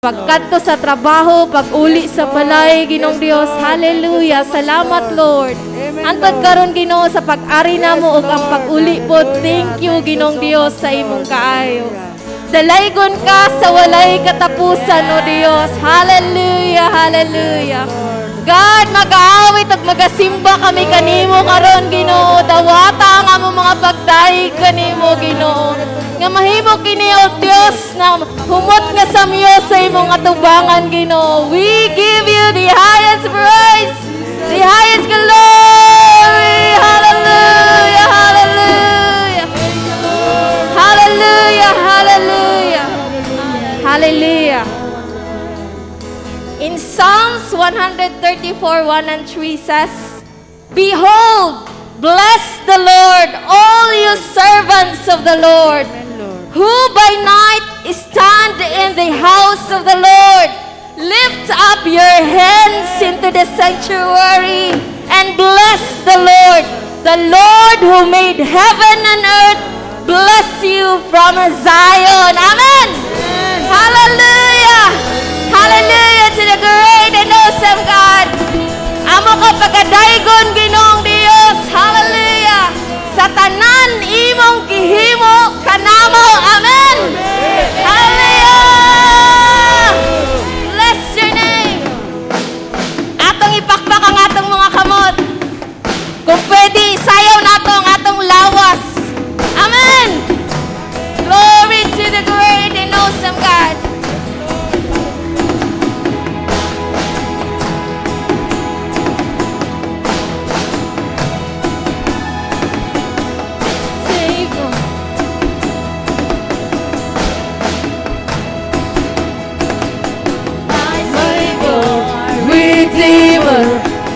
Pagkadto sa trabaho, pag-uli sa balay, Ginoong Dios. Hallelujah. Salamat, Lord. Antod karon Ginoo sa pag-ari namo ug ang pag-uli pod. Thank you, Ginoong Dios, sa imong kaayo. Dalaygon ka sa walay katapusan, O Dios. Hallelujah, hallelujah. God, mag-aawit at magasimba kami kanimo karon, Ginoo. Dawata ang among mga pagdayeg kanimo, Ginoo. Nga mahimo kini, O Dios, na humot nga samyo sa imong atubangan, Ginoo. We give you the highest praise, the highest glory. Hallelujah, hallelujah. Hallelujah, hallelujah. Hallelujah. In Psalms 134, 1 and 3 says, Behold, bless the Lord, all you servants of the Lord, who by night stand in the house of the Lord. Lift up your hands into the sanctuary and bless the Lord who made heaven and earth, bless you from Zion. Amen. Hallelujah. Hallelujah to the great and awesome God. Amo ka pagkadaygon, Ginoong Dios. Hallelujah. Sa tanan imong gihimo kanamo. Amen. Hallelujah. Bless your name. Atong ipakpak ang atong mga kamot. Kung pwede, isayaw nato ang atong lawas. Amen. Glory to the great and awesome God.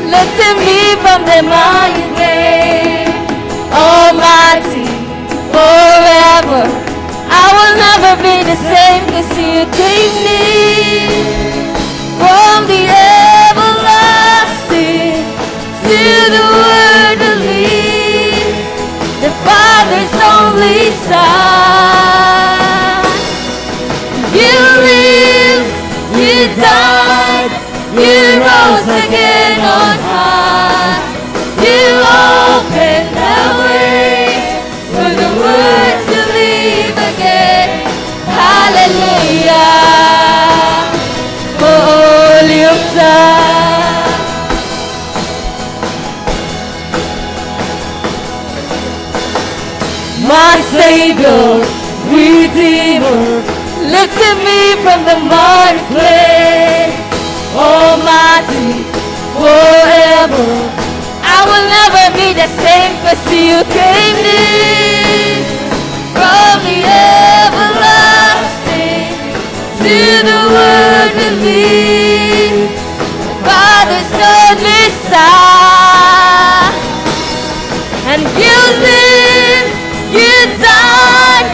Lifted me from the mighty grave, Almighty, forever. I will never be the same, 'cause you gave me from the everlasting to the world to lead, the Father's only Son. You lived, you died, you rose again on high. You opened the way for the world to live again. Hallelujah. Holy of God. My Savior, Redeemer, lifted me from the miry clay. Almighty, forever. I will never be the same, 'cause you came near from the everlasting to the world to lead. Father's only Son. And you lived, you died,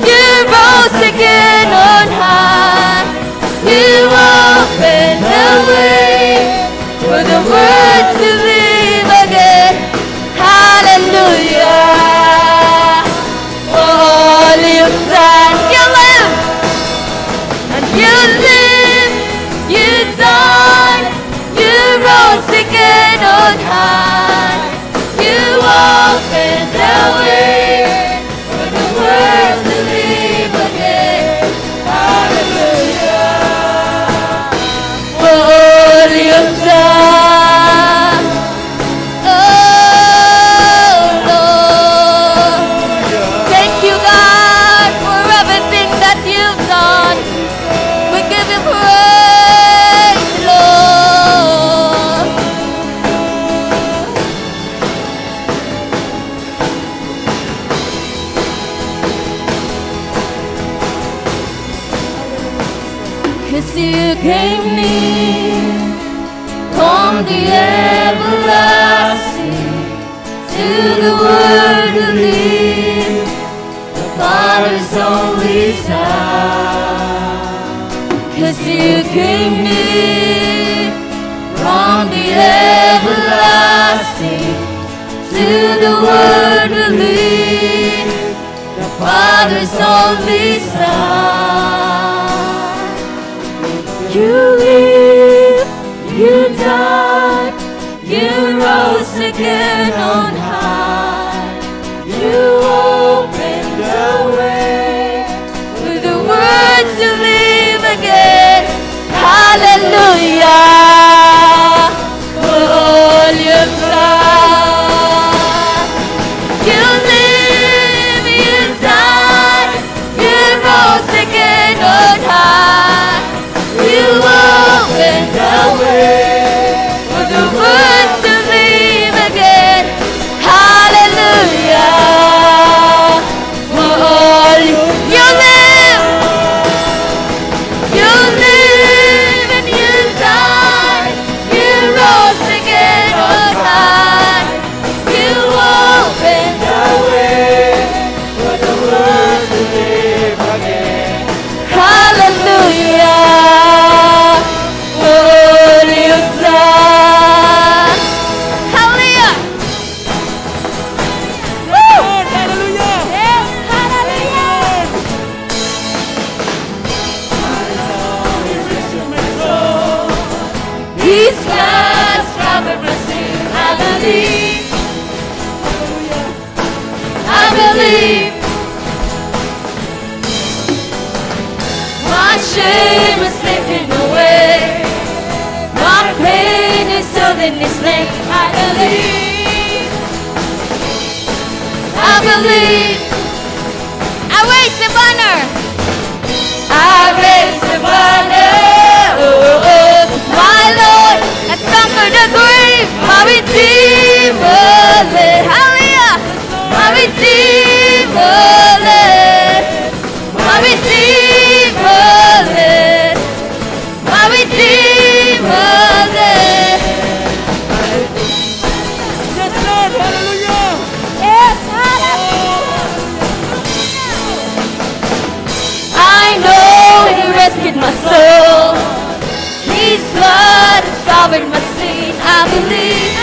you rose again on high. You opened the way for the world to live again. Hallelujah. Holy of God, you live, and you live, you died, you rose again on high. You opened the way for the world to live again. Hallelujah. Holy of God. Oh Lord. Thank you, God, for everything that you've done. We give you praise, Lord. Cause you gave me from the everlasting to the world to live, the Father's only Son. 'Cause you gave me from the everlasting to the world to live, the Father's only Son. again on high. You open the way with the words to live again. Hallelujah. For all you've done. You live, you died, you rose again on high. You open the way for the words to live again. Hallelujah. For all you live, and you died, you rose again on high. You open the way for the world to live again. Hallelujah. For all you've done. Hallelujah. Woo! Hallelujah! Yes, hallelujah. These scars cover my sin. I believe. I believe. My shame is taken away. My pain is sealed in His name. I believe. I believe. I raise the banner. I raise the banner. Oh, oh. My Lord has conquered the grave. My Redeemer lives. Hallelujah. My Redeemer lives. My Redeemer lives. My Redeemer lives. Yes, Lord! Hallelujah! Yes, hallelujah. I know He rescued my soul. His blood has covered my sin. I believe.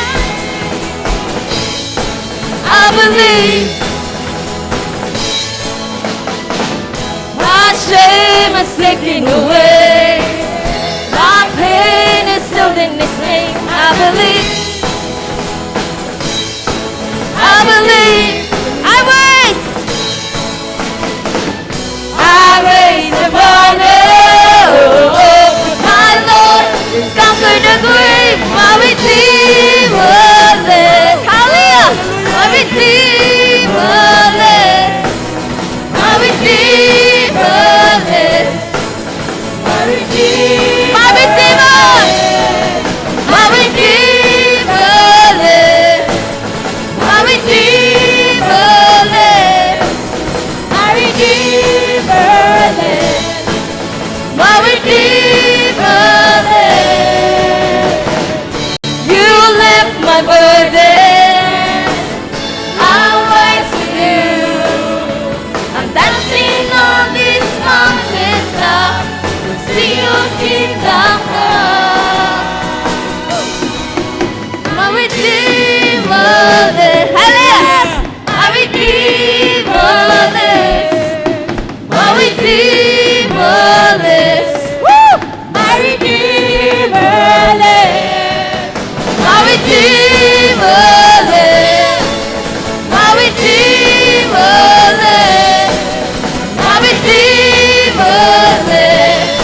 I believe. My shame is taken away. My pain is sealed in His name. I believe. I believe. I raise the banner. Oh, oh. My Lord has conquered the grave. My Redeemer lives. Hallelujah. My Redeemer lives. My Redeemer lives. My Redeemer. My Redeemer. My Redeemer lives. My Redeemer lives. My Redeemer lives. My Redeemer lives. You lift my burdens. I'll rise with you. I'm dancing on this mountain top. See your kingdom come. My Redeemer lives. Hallelujah. My Redeemer lives. My Redeemer lives. Woo! My Redeemer lives. My Redeemer lives. My Redeemer lives. My Redeemer lives.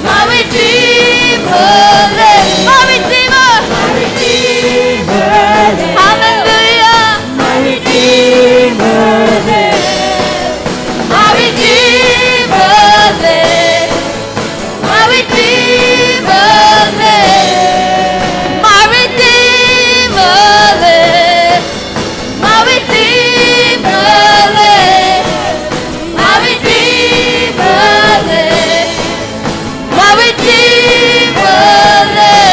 My Redeemer lives. My Redeemer. My Redeemer lives. Hallelujah. My Redeemer lives. My Redeemer lives. My Redeemer lives. My Redeemer lives. My Redeemer lives. My Redeemer lives. My Redeemer lives.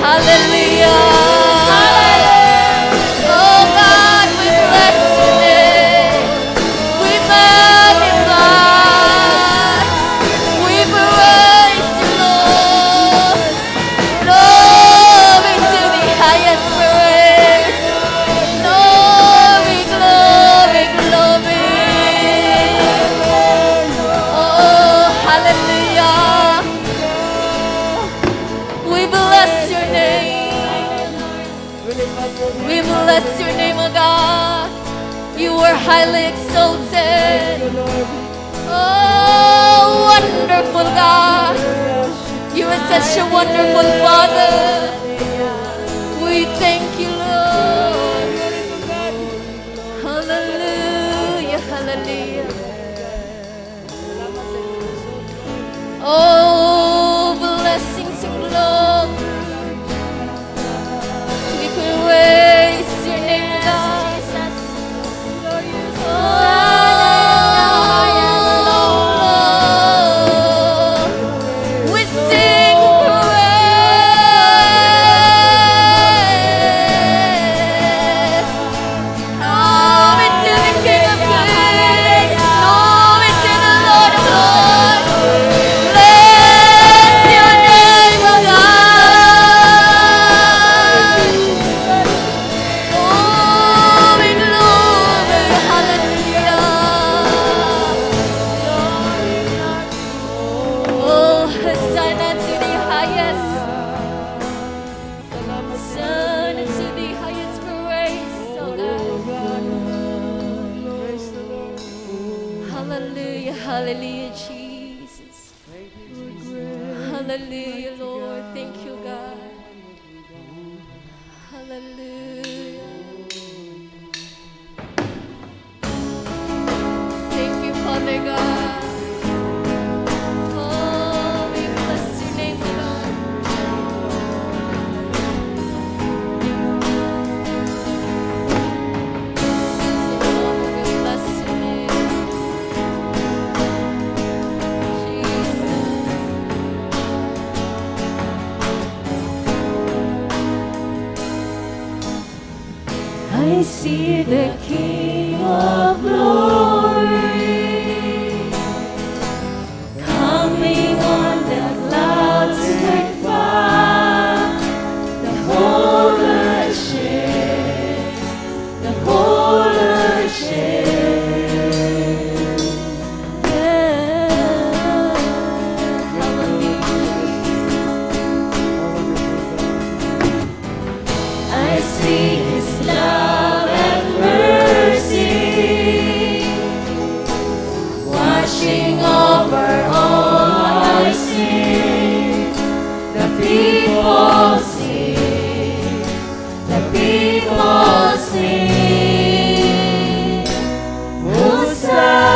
Hallelujah. Oh God. You are highly exalted. Thank you, Lord. Oh, wonderful God. You are such a wonderful Father. We thank you, Lord. Hallelujah, hallelujah. Oh, blessings and glory. We praise your name, God. Oh, we sing praise. Glory to the King of Kings. Glory to the Lord of Lords. Bless your name, O God. Glory, glory, hallelujah. Oh, Hosanna to the highest. Hosanna to the highest praise, oh God. Hallelujah, hallelujah, Jesus. Hallelujah, Lord. Thank you, God. Hallelujah. Thank you, Father God. Oh, we bless your name, Lord. We bless your name. Jesus. I see the King of Glory coming on the clouds with fire. The whole earth shakes. The whole earth shakes. Yeah. Hallelujah. I see His love and mercy washing over all our sin. The people sing, the people sing.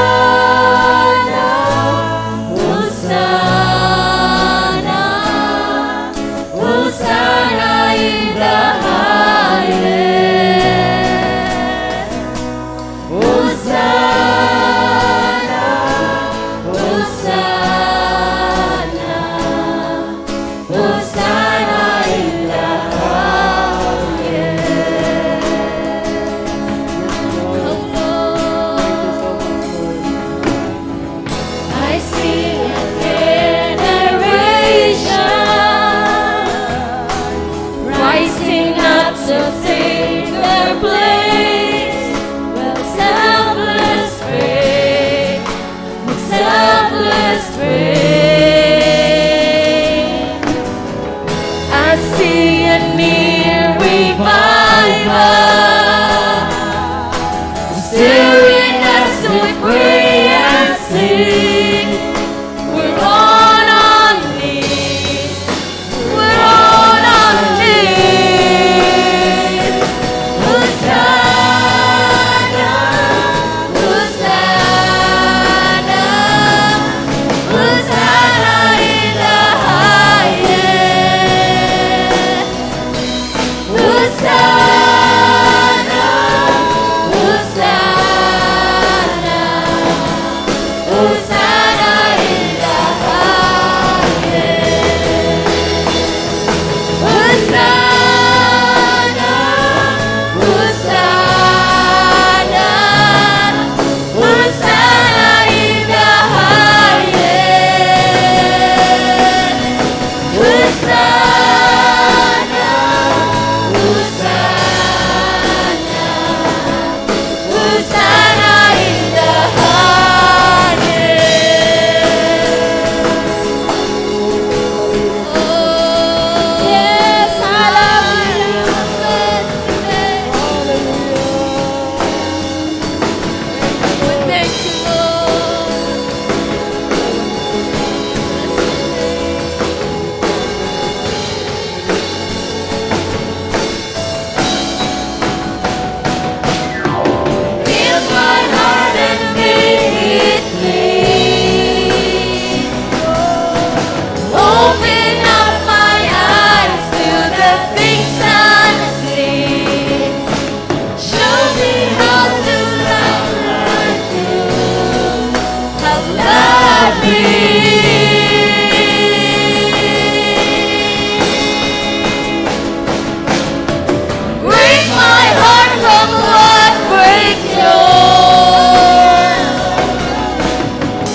Hosanna, Hosanna, Hosanna in the highest. Hosanna, Hosanna, Hosanna in the highest. I see a generation rising up to take their place. With selfless faith, with selfless faith. I see a near revival, stirring us to pray and sing. We're on our knees, we're on our knees. Hosanna, Hosanna, Hosanna in the highest. Hosanna, Hosanna, Hosanna. Break my heart from what breaks yours.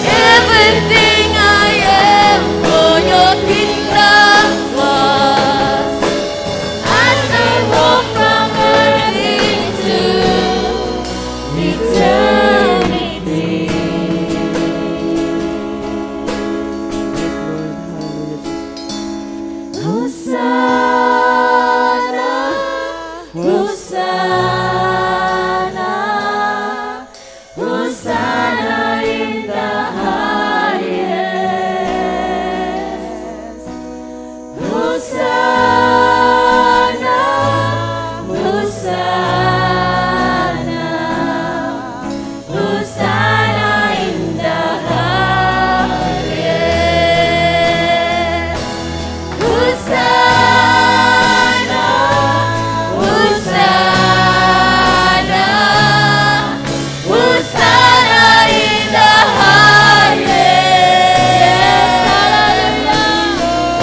Everything I am for your kingdom was. As I walk from earth into eternity. Hosanna, Hosanna, Hosanna in the highest. Hosanna, Hosanna, Hosanna in the highest. Hosanna, Hosanna, Hosanna in the highest.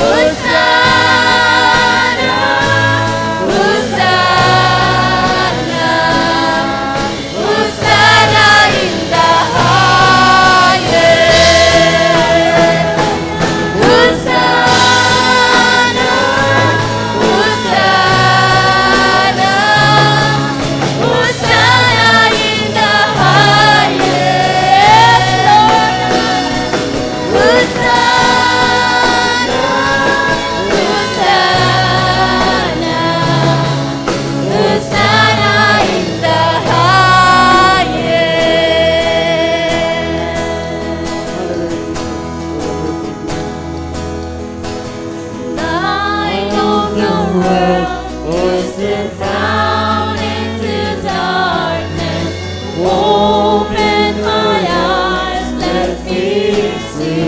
Hosanna, Hosanna, Hosanna in the highest. Hosanna, Hosanna, Hosanna in the highest, Lord. Hosanna, Hosanna, Hosanna in the highest. Light of the world is it down into darkness. Open my eyes, let me see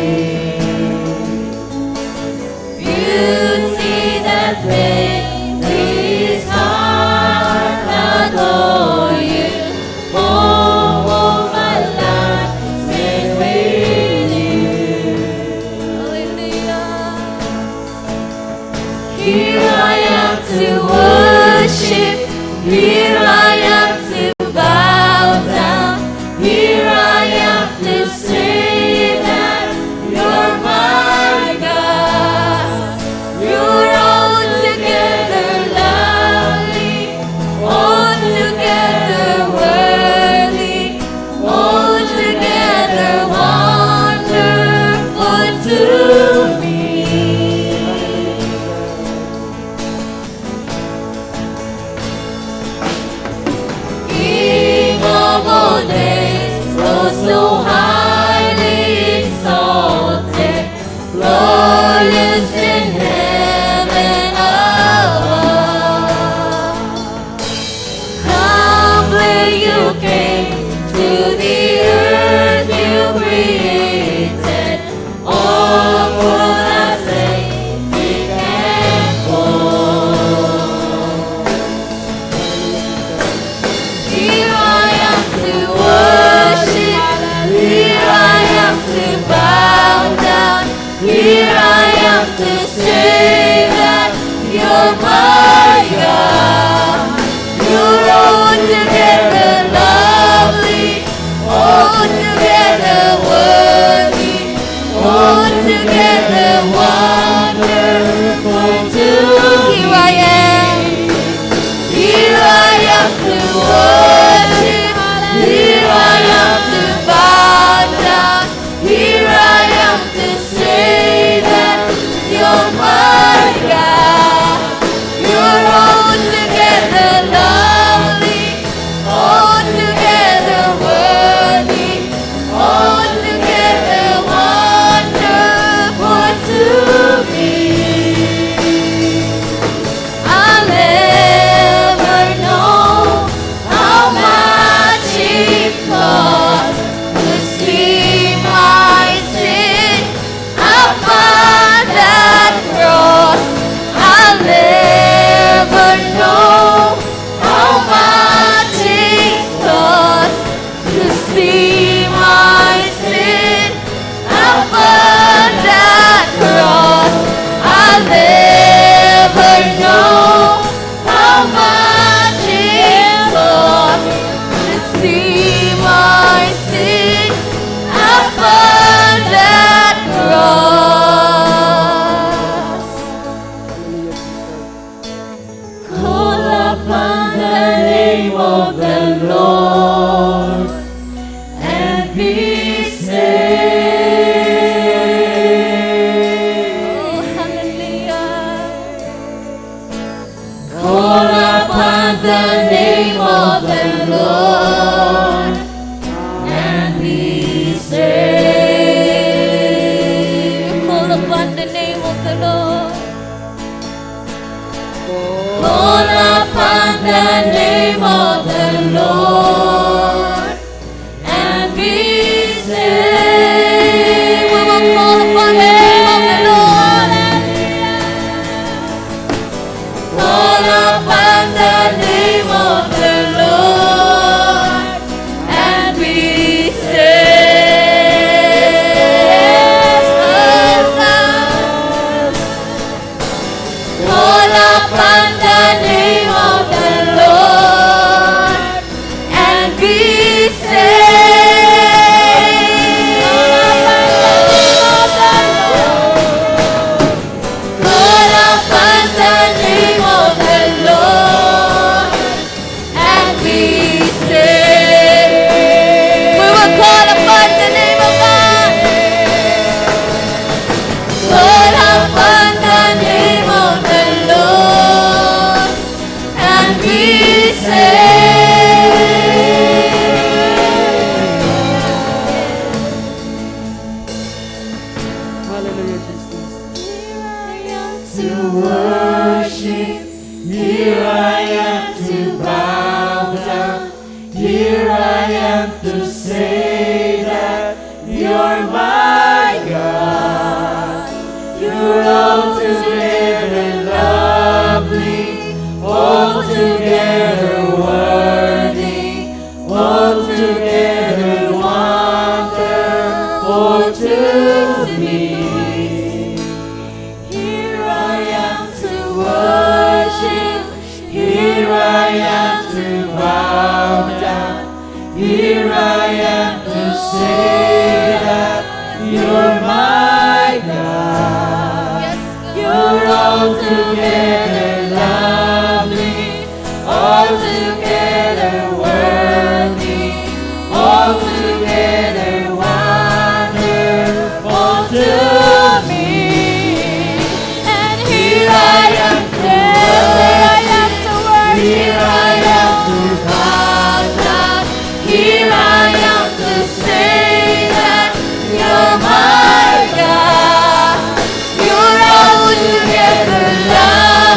beauty that makes this heart adore you. Oh, my life is made with you. Hallelujah. Here I am to worship, here I am to bow down, here I am to say that you're my God. You're altogether lovely, altogether worthy, altogether wonderful to me. King of all days, oh so highly exalted, glorious in heaven above. Humbly you came to the earth you created, all for the sake we can born. Here I am to worship, here I am to bow down, here I am to say that you're my God. You're altogether lovely, altogether worthy, altogether wonderful to me. Here I am. Here I am to worship, here I am to bow down, here I am to say that you're my God. You're altogether lovely, altogether worthy, altogether wonderful to me. I'll never know how much it costs to see my sin upon that cross. I'll never know how much it costs to see my sin upon Lord and be saved. Oh, hallelujah. Call upon the name of the Lord and be saved. Call upon the name of the Lord. Call upon the name of the Lord and be saved. We will call upon the name of the Lord. Call upon the name of the Lord and be saved. Call upon the name of the Lord and be saved. Call upon the name of the Lord and be saved. We will call upon the name of God. Call upon the name of the Lord and be saved. Hallelujah, Jesus. To worship, here I am to bow down, here I am to say that you're my God. You're altogether lovely, altogether worthy, altogether wonderful to me. Here I am to worship, here I am to bow down, here I am to say that you're my God. You're altogether lovely, altogether worthy, altogether wonderful to me. And here I am to worship, here I am to bow down, here I am to say that you're my God. You're altogether lovely,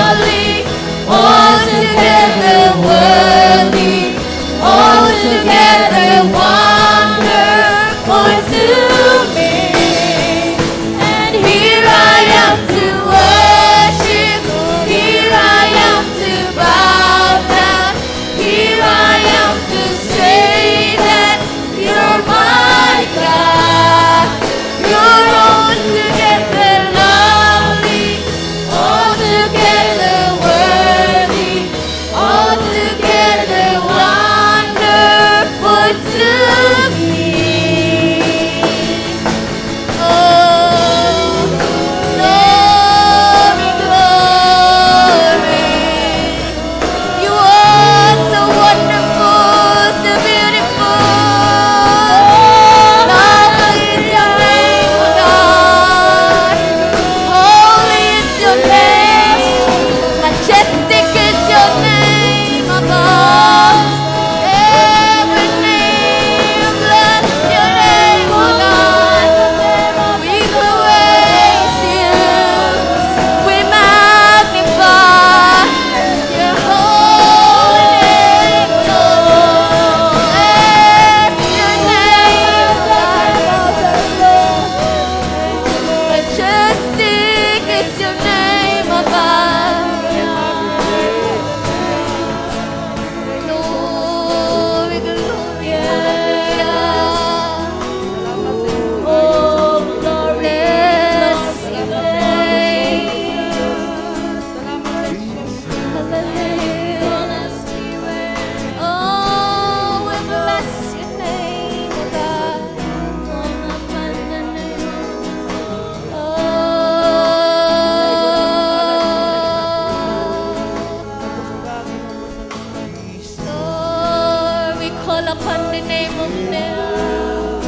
call upon the name of the Lord.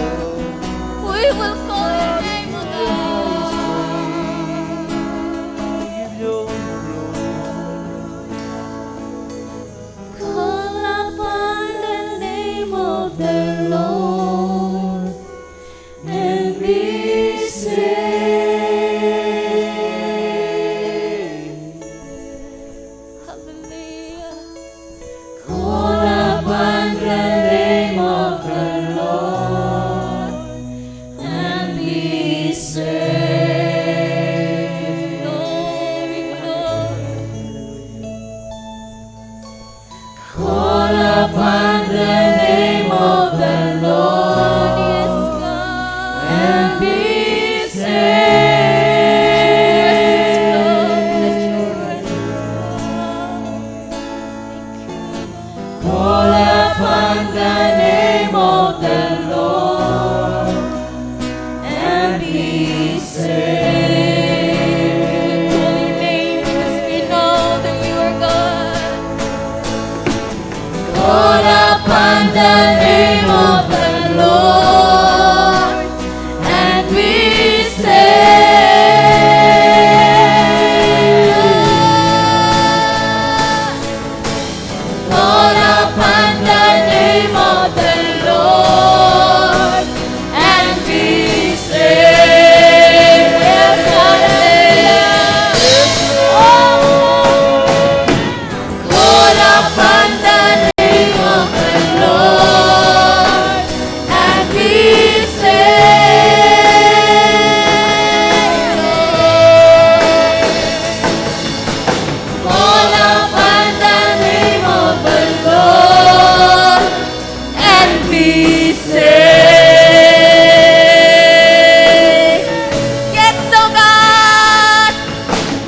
We will call your name, O God. Call upon the name of the Lord and be saved. Hallelujah. Call upon the name of the Lord and be saved. Glory, glory. Call upon the name of the Lord, yes, God, and be saved. Let your rest call upon the name of the Lord and be saved. Holy name, because we know that you are God. Call upon the name of the Lord and be saved. Call upon the name of the Lord and be saved. Yes, hallelujah. Call upon the name of the Lord and be saved. Call upon the name of the Lord and be saved. Yes, oh God,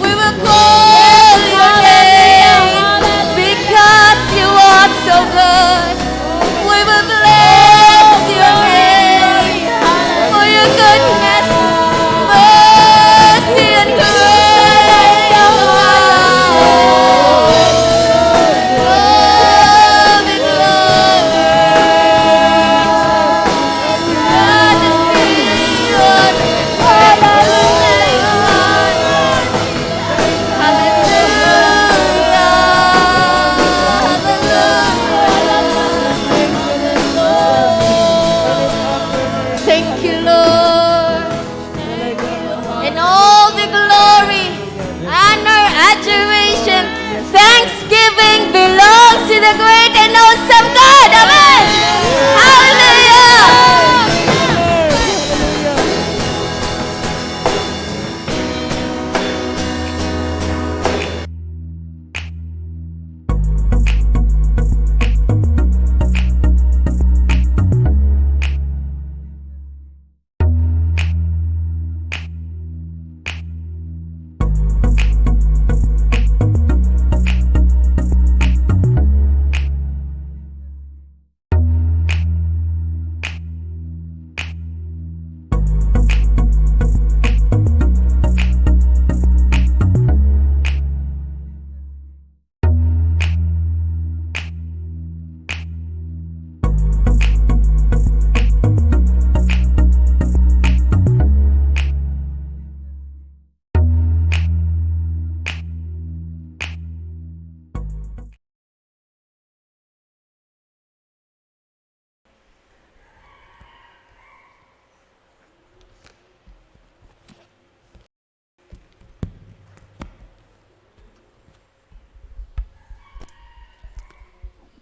we will call your name because you are so good. We will bless your name for your goodness, mercy, and grace, oh God. Glory, glory. Majesty, Lord. Thank you, Lord. And all the glory, honor, adoration, thanksgiving belongs to the great and awesome God. Amen. Hallelujah.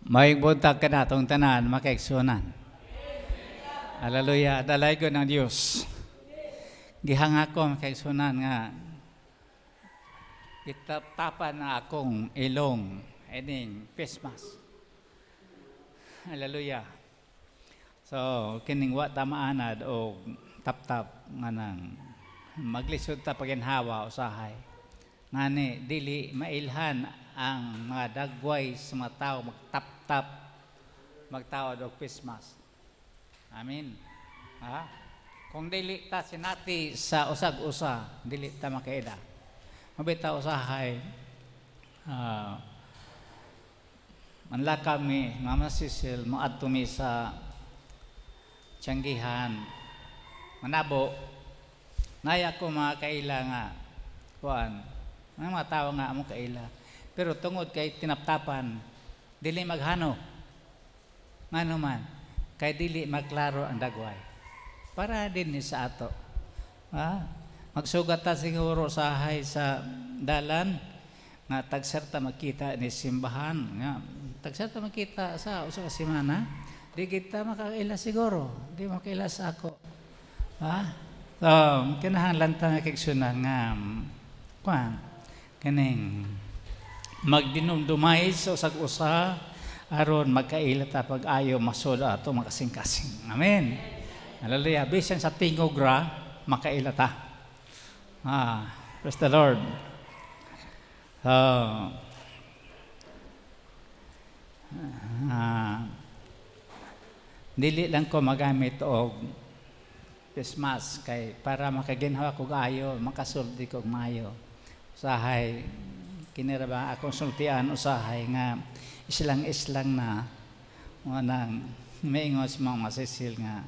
Maayong buntag ka na itong tanan, makaigsunan. Hallelujah. Dalay ko ng Diyos. Gihanga ko makaigsunan nga itatapan na akong ilong ining Christmas. Hallelujah. So, kining wa tamaanad o tap-tap nga nang maglisod ta paginhawa usahay. Ngani, dili mailhan ang mga dagway sa mga tao magtap-tap magtawad og Christmas. Amen. Ha? Kung dili ta sinati sa usag-usa, dili ta makaida. Mabita usahay manla kami, Mama Cecil, maadto mi sa Tianggihan, Manabo, naya ko mga kaila nga, kuan, mga tao nga mo kaila. Pero tungod kay tinaptapan, dili maghano, ngano man, kay dili maklaro ang dagway. Para din ni sa ato. Magsugat ta siguro sahay sa dalan, nga tagserta makita ni simbahan, nga tagserta makita sa usa ka semana, di kita makaila siguro, di makaila sa ako. So, kinahanglan ta nga kigsunan nga kuan kaning magdinumdumay sa usag-usa aron magkaila ta pag-ayo masud ato makasing-kasing. Amen. Hallelujah. Bisan sa tingog ra makaila ta. Praise the Lord. Dili lang ko magamit og Christmas kay para makaginhawa kog ayo, makasulti kog maayo. Usahay kinira ba akong sultian usahay nga islang na nang maingos mga Cecil nga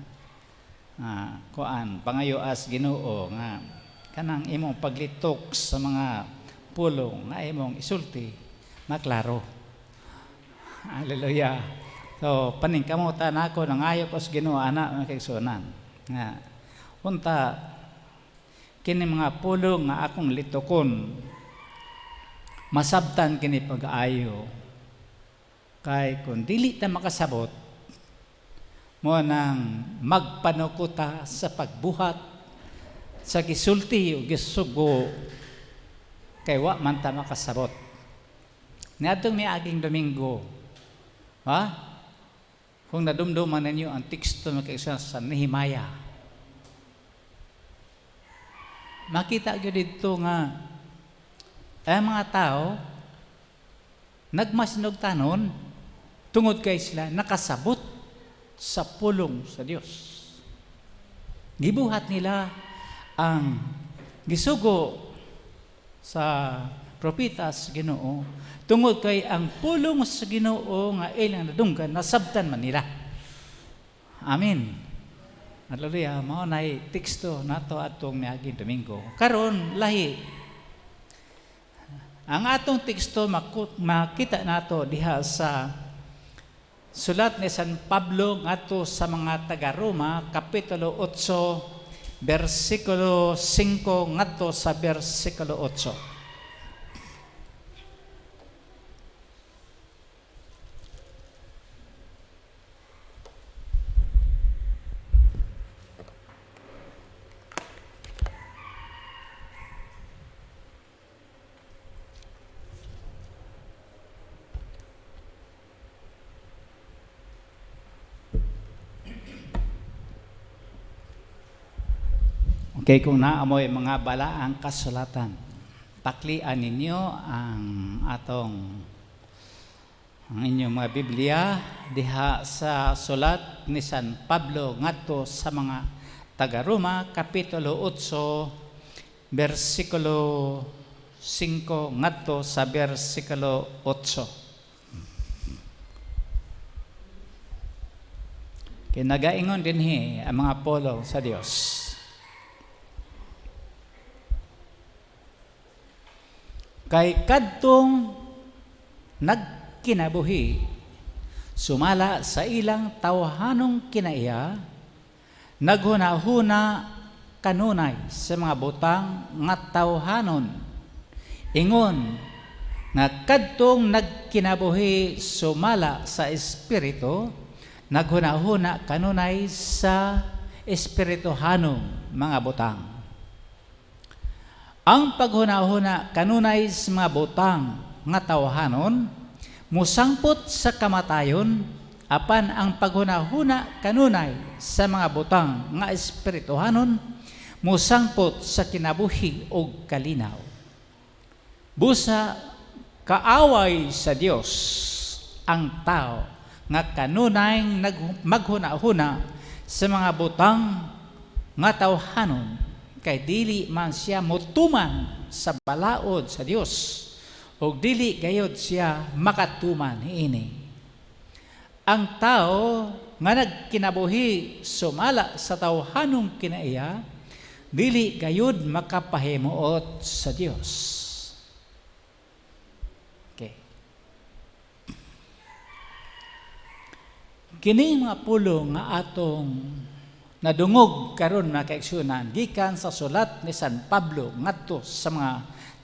kuan pangayoas Ginoo nga kanang imong paglitok sa mga pulong nga imong isulti maklaro. Hallelujah. So paningkamutan ako nangayo ko sa Ginoo ana nga kaigsunan nga unta kini mga pulong nga akong litokon masabtan kini pag-ayo kay kung dili ta makasabot mo nang magpanukuta sa pagbuhat sa gisulti o gisugo kay wa man ta makasabot. Niadtong miaging Domingo, kung nadumduman ninyo ang teksto ng kaisa sa Nehemiah, makita nyo dito nga ang mga tao nagmasinog tanon tungod kay sila nakasabot sa pulong sa Dios. Gibuhat nila ang gisugo sa propitas Ginoo tungod kay ang pulong sa Ginoo nga ilang nadunggan nasabtan man nila. Amen. Hallelujah. Mao nay teksto nato atong miaging Domingo. Karon lahi. Ang atong teksto makita nato diha sa sulat ni San Pablo ngadto sa mga taga-Roma kapitulo 8 versikulo 5 ngadto sa versikulo 8. Okay, kung naamoy mga balaang kasulatan, paklian ninyo ang inyong mga Biblia diha sa sulat ni San Pablo ngadto sa mga taga-Roma kapitulo 8 versikulo 5 ngadto sa versikulo 8. Kinagaingon dinhi ang mga polo sa Dios. Kay kadtong nagkinabuhi sumala sa ilang tawhanong kinaiya naghuna-huna kanunay sa mga butang nga tawhanon ingon nga kadtong nagkinabuhi sumala sa espiritu naghuna-huna kanunay sa espirituhanong mga butang. Ang paghuna-huna kanunay sa mga butang nga tawhanon musangpot sa kamatayon apan ang paghuna-huna kanunay sa mga butang nga espirituhanon musangpot sa kinabuhi og kalinaw. Busa kaaway sa Dios ang tao nga kanunay maghuna-huna sa mga butang nga tawhanon kay dili man siya motuman sa balaod sa Dios o dili gayod siya makatuman niini ang tao nga nagkinabuhi sumala sa tawhanong kinaiya, dili gayud makapahimuot sa Dios. Okay. Kini mga pulong nga atong nadungog karon mga kaigsunan gikan sa sulat ni San Pablo ngadto sa mga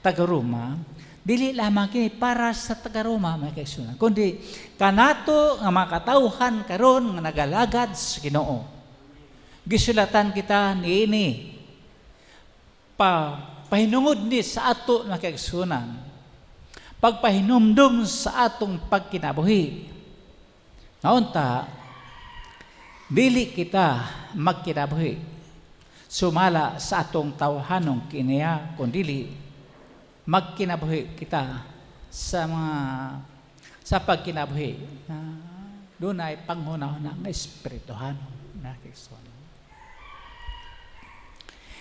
taga-Roma, dili lamang kini para sa taga-Roma mga kaigsunan, kundi kanato nga mga katawhan karon nga nagalagad sa Ginoo. Gisulatan kita niini pahinungod ni sa ato mga kaigsunan, pagpahinumdum sa atong pagkinabuhi. Naunta, dili kita magkinabuhi sumala sa atong tawhanong kinaya, kundi magkinabuhi kita sa pagkinabuhi na dunay panghunahuna nga espirituhan na Kristo.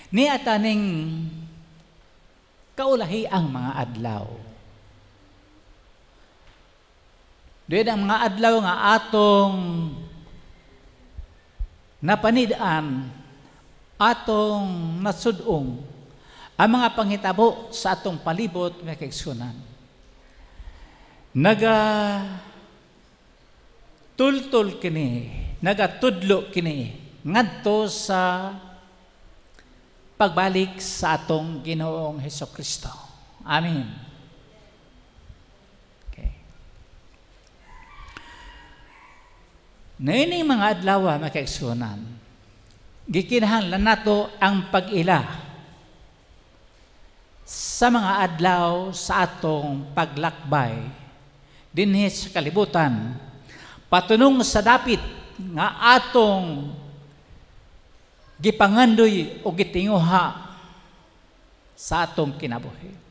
Ni ataning kaulahi ang mga adlaw. Doon ang mga adlaw nga atong napanidaan, atong nasudong ang mga panghitabo sa atong palibot nga kaigsunan. Nagatultol kini, nagatudlo kini ngadto sa pagbalik sa atong Ginoong Hesukristo. Amen. Ngayon mga adlaw mga kaigsunan, gikinahanglan nato ang pag-ila sa mga adlaw sa atong paglakbay dinhi sa kalibutan, patunong sa dapit nga atong gipangandoy o gitinguha sa atong kinabuhi.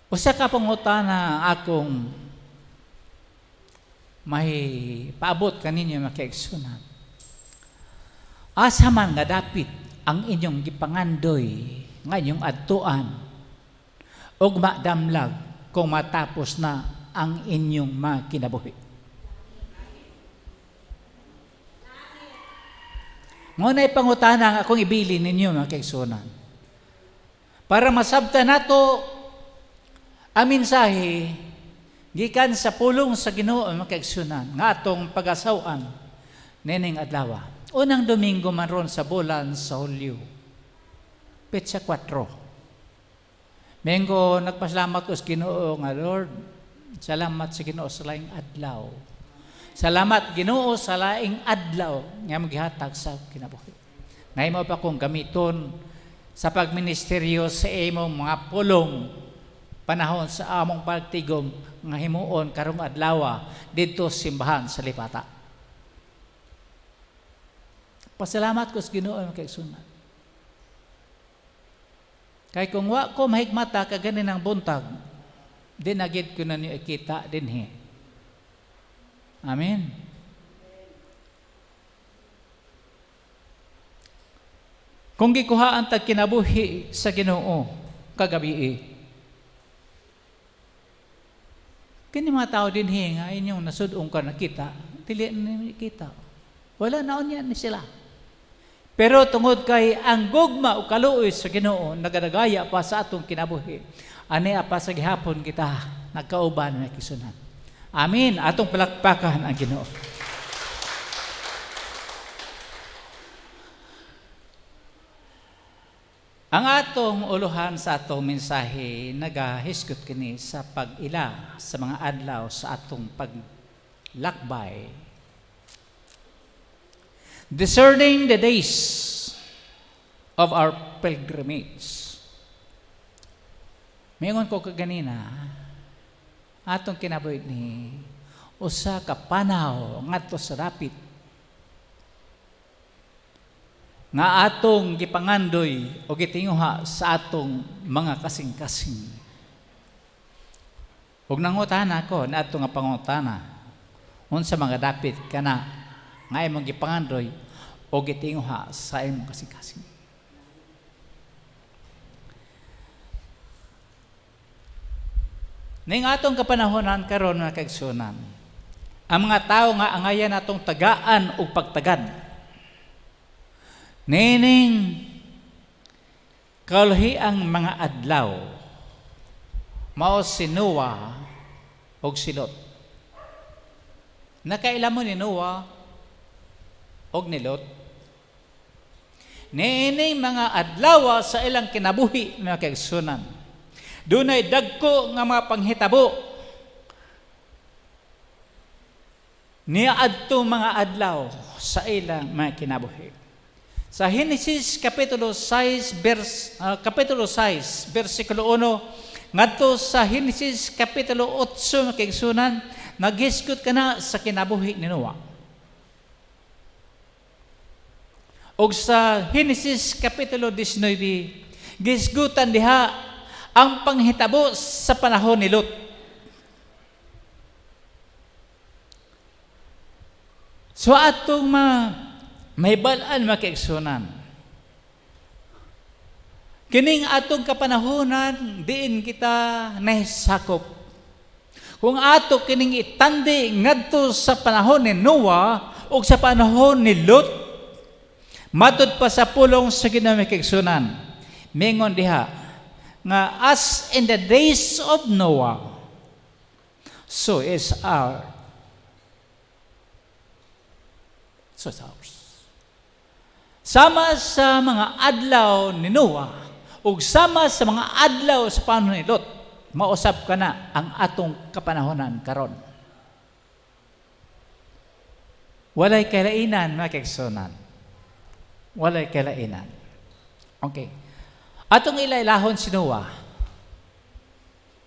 Usa ka pangutana akong may paabot kaninyo mga kaigsunan. Asa man nga dapit ang inyong gipangandoy nga inyong adtuan ug madamlag kung matapos na ang inyong mga kinabuhi. Ngunay pangutana nga akong ibili ninyo mga kaigsunan, para masabtan nato ang mensahe gikan sa pulong sa Ginoo mga kaigsunan nga atong pag-asawan nining adlaw. Unang Domingo man ron sa bulan sa Hulyo, petsa 4. Mengko nagpasalamat ko sa Ginoo nga Lord, salamat sa Ginoo sa laing adlaw. Salamat Ginoo sa laing adlaw nga maghatag sa kinabuhi. Nahimo pa kong gamiton sa pagministeryo sa imong mga pulong panahon sa among pagtigom nga himuon karong adlaw didto simbahan sa Lipata. Pasalamat ko sa Ginoo ang kaigsunan. Kay kung wa ko mahigmata kagani ng buntag, di nagid ko na niyo ikita dinhi. Amen. Kung gikuhaan tag kinabuhi sa Ginoo kagabi, kini mga tao din nga inyong nasudong ka nakita, dili na kita. Wala naon yan ni sila. Pero tungod kay ang gugma o kaluoy sa Ginoo nagadagaya pa sa atong kinabuhi, ani apa sa gihapon kita nagkauban na kisunan. Amen. Atong palakpakan ang Ginoo. Ang atong uluhan sa atong mensahe nagahisgot kini sa pag-ila sa mga adlaw sa atong paglakbay. Discerning the days of our pilgrimage. Mayroon ko kaganina, atong kinabuhi ni usa ka panaw ngadto sa dapit nga atong gipangandoy o gitinguha sa atong mga kasing-kasing. Ug nangutana ko na atong nga pangutana, unsa mga dapit kana nga imong gipangandoy o gitinguha sa imong kasing-kasing. Ning atong kapanahonan karon mga kaigsunan, ang mga tao nga angayan atong tagaan o pagtagad. Nining kaulhi ang mga adlaw, mao si Noah o si Lot. Nakailan mo ni Noah o ni Lot? Nining mga adlaw sa ilang kinabuhi mga kaigsunan, dunay dagko nga mga panghitabo niya adto mga adlaw sa ilang mga kinabuhi. Sa Genesis kapitulo 6 versikulo 1 ngadto sa Genesis kapitulo 8 mga kaigsunan, naghisgot ka na sa kinabuhi ni Noah. Og sa Genesis kapitulo 19 gisgutan diha ang panghitabo sa panahon ni Lot. So atong may balaan mga kaigsunan, kining atong kapanahonan diin kita nahisakop. Kung ato kining itandi ngadto sa panahon ni Noah o sa panahon ni Lot, matud pa sa pulong sa Ginoo mga kaigsunan, mingon diha nga as in the days of Noah, so is ours. Sama sa mga adlaw ni Noah ug sama sa mga adlaw sa panahon ni Lot, mausab ka na ang atong kapanahonan karon. Walay kalainan mga kaigsunan. Walay kalainan. Okay. Atong ilailahon si Noah.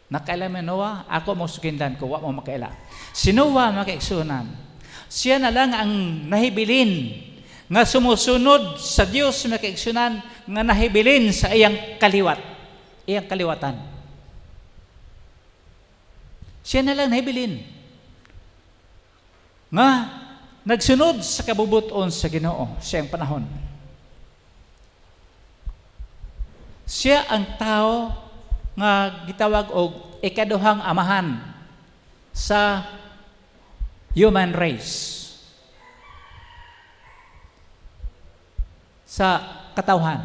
Nakaila mo Noah? Ako mo sugindan ko, wa mo makaila. Si Noah mga kaigsunan, siya na lang ang nahibilin nga sumusunod sa Dios mga kaigsunan, nga nahibilin sa iyang kaliwatan. Siya na lang nahibilin nga nagsunod sa kabubuton sa Ginoo sa iyang panahon. Siya ang tao nga gitawag og ikaduhang amahan sa human race, sa katawhan.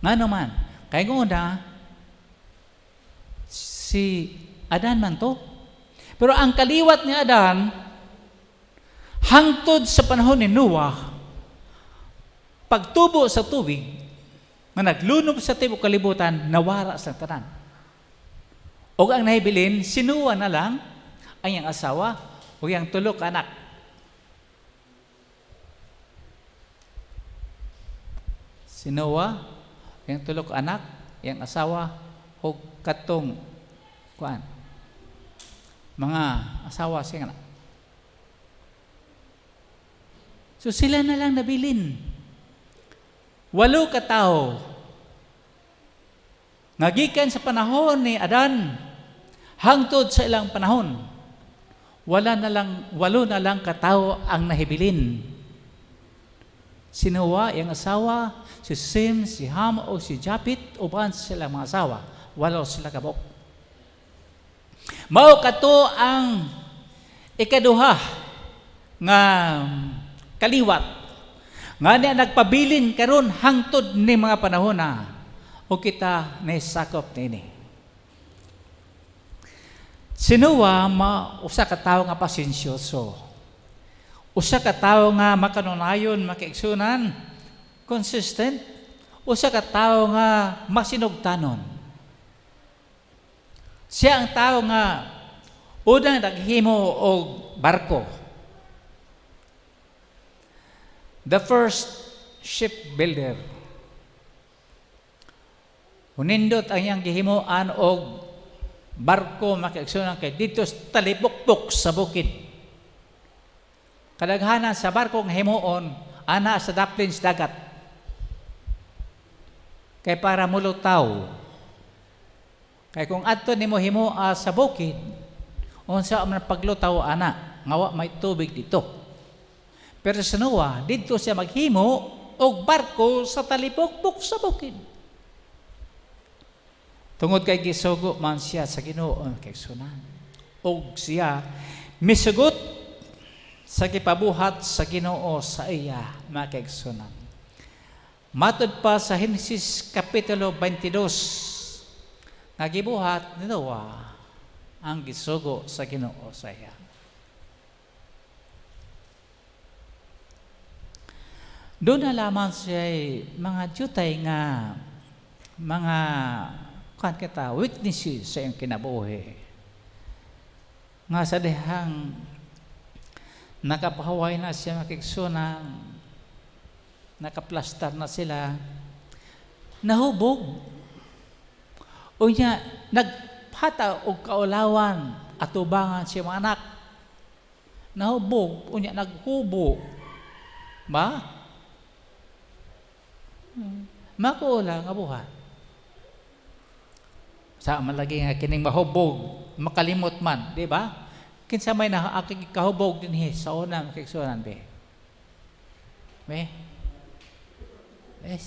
Ngano man, kay una si Adan man to. Pero ang kaliwat ni Adan hangtod sa panahon ni Noah, pagtubo sa tubig nga naglunob sa tibuok kalibutan, nawara sa tanan. O ang nahibilin, si Noah na lang ang iyang asawa o iyang tulo ka anak. Si Noah, iyang tulo ka anak, iyang asawa o katong kuan, mga asawa siya anak. So sila na lang nabilin. 8 ka tao nagikan sa panahon ni Adan hangtod sa ilang panahon. 8 na lang katao ang nahibilin. Si Noah, iyang asawa, si Sem, si Ham o si Japit, uban sila mga asawa. 8 sila kabok. Mao kato ang ikaduha nga kaliwat nga niya nagpabilin karon hangtod ni mga panahon na o kita naisakop nini. Si Noah usa ka tawo nga pasensyoso, usa ka tawo nga makanunayon, makaigsunan, consistent, usa ka tawo nga masinugtanon. Siya ang tawo nga unang naghimo og barko. The first shipbuilder. Unindot ang iyang gihimuan og barko makaigsunan kay dito talipokpok sa bukid. Kadaghanan sa barko nga himuon ana sa daplin sa dagat. Kay para mulutaw. Kay kung adto nimo himua sa bukid, unsa man paglutaw ana nga wa may tubig dito. Pero sa Noah, dito siya maghimo og barko sa talipokpok sa bukid. Tungod kay gisugo man siya sa Ginoo makigsunan. Og siya misugot sa gipabuhat sa Ginoo sa iya makigsunan. Matud pa sa Henesis Kapitulo 22, nagibuhat ni Noah ang gisugo sa Ginoo sa iya. Doon na lamang siya mga jutay nga mga witnesses sa iyong kinabuhi. Nga sa dihang nakapahaway na siya makigsunan, nakaplastar na sila, nahubog. O niya, nagpata o kaulawan at ubangan siya mga anak. Nahubog, o niya, naghubo. Ba? Makuula nga buhat. Sa malagi nga kining mahubog, makalimot man, di ba? Kinsa may kahubog din sa una makigsunan be. Be? Yes.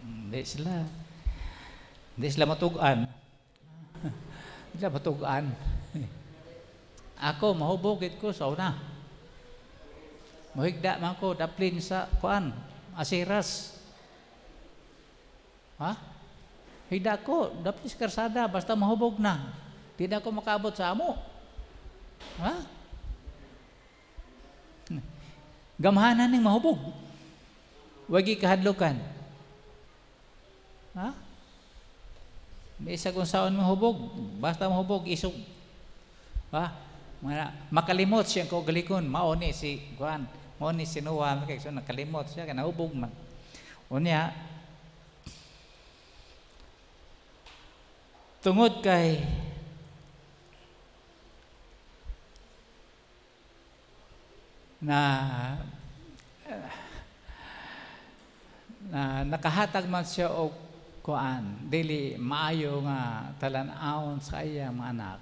Hindi sila matugan. Hindi sila matugan. Ako, mahubogit ko sa una. Mahigda man ko, daplin sa asiras. Ha? Higda ko, daplin sa karsada, basta mahubog na. Tidak ko makaabot sa amo. Ha? Gamhanan ng mahubog. Wagi kahadlukan. Ha? May isa kung saan mahubog, basta mahubog, isog. Ha? Makalimot siya ko galikon, maoni si Noah, nakalimot siya, kanahubog man. Unya, tungod kay na nakahatag man siya og dili maayo nga talan-awon sa iya mga anak.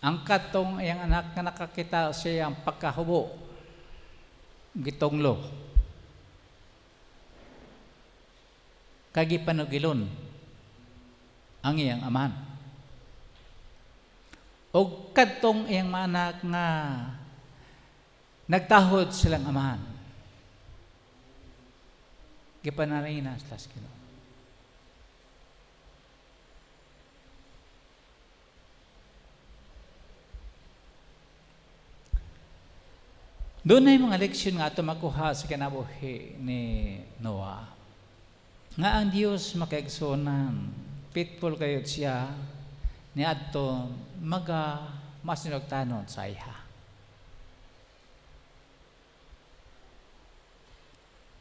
Ang katong iyang anak nga nakakita siya ang pagkahubo, gitonglo, kagipanugilon ang iyang aman. O katong iyang mga anak nga nagtahod silang amahan, gipanarina sa Ginoo. Doon na yung mga leksyon nga ito makuha sa kinabuhi ni Noah. Nga ang Diyos makaigsunan, pitful kayo siya, ni adto masinugtanon sa iha.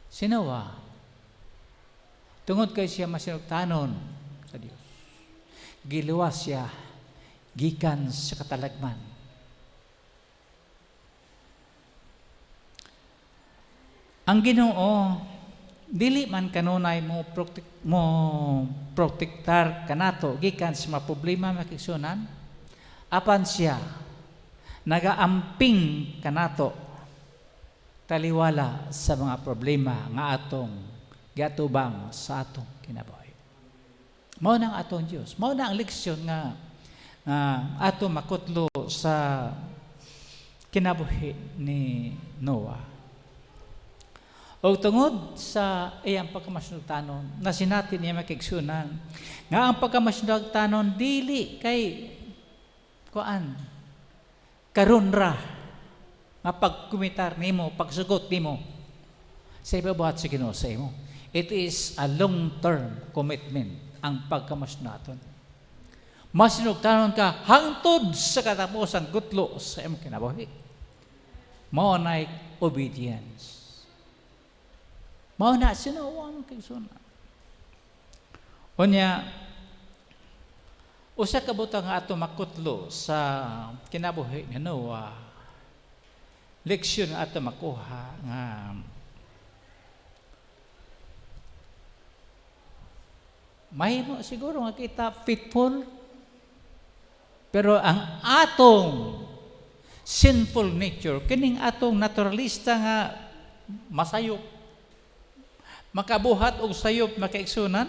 Si Noah, tungod kay siya masinugtanon sa Diyos, giluwas siya gikan sa katalagman. Ang Ginoo dili man kanunay mo protektar kanato gikan sa mga problema makigsunan, apan siya nagaamping kanato taliwala sa mga problema nga atong giatubang sa atong kinabuhi. Mao nang atong Dios, mao na ang leksyon nga atong makutlo sa kinabuhi ni Noah. O tungod sa iyang pagkamasunugtanon, na sinatin niya makigsunan, nga ang pagkamasunugtanon dili kay karon ra nga pagkumitar nimo, pagsugot nimo sa ibabuhat sa Ginoo sa imo. It is a long-term commitment ang pagkamasunugtanon. Masunugtanon ka hangtod sa katapusan gutlo sa imong kinabuhi. Mao nay obedience. Mao na sinuwa mo kay suna. Unya, usa ka butang nga ato makutlo sa kinabuhi ni Noah. Leksyon nga ato makuha nga mahimo siguro nga kita faithful, pero ang atong sinful nature, kining atong naturalista nga masayop, makabuhat og sayop makaigsunan.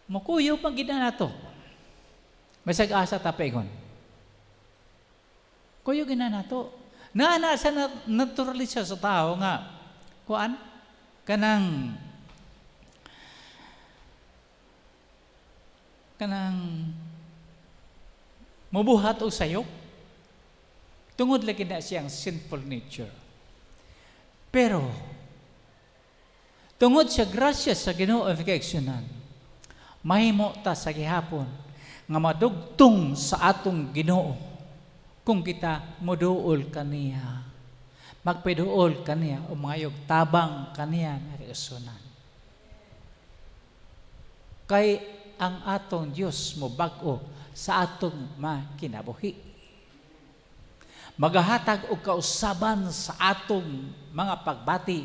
Mukuyo pag gina nato. Masag asa ta paingon. Kuyo gina nato. Na sa naturalisa sa tao nga kuan kanang mabuhat og sayop. Tungod lagi na siyang sinful nature. Pero tungod sa grasya sa Ginoo ang kaigsunan, mahimo ta sa gihapon nga madugtong sa atong Ginoo kung kita moduol kaniya, magpiduol kaniya o mayog tabang kaniya nga kaigsunan. Kay ang atong Dios mo bag-o sa atong makinabuhi. Magahatag og kausaban sa atong mga pagbati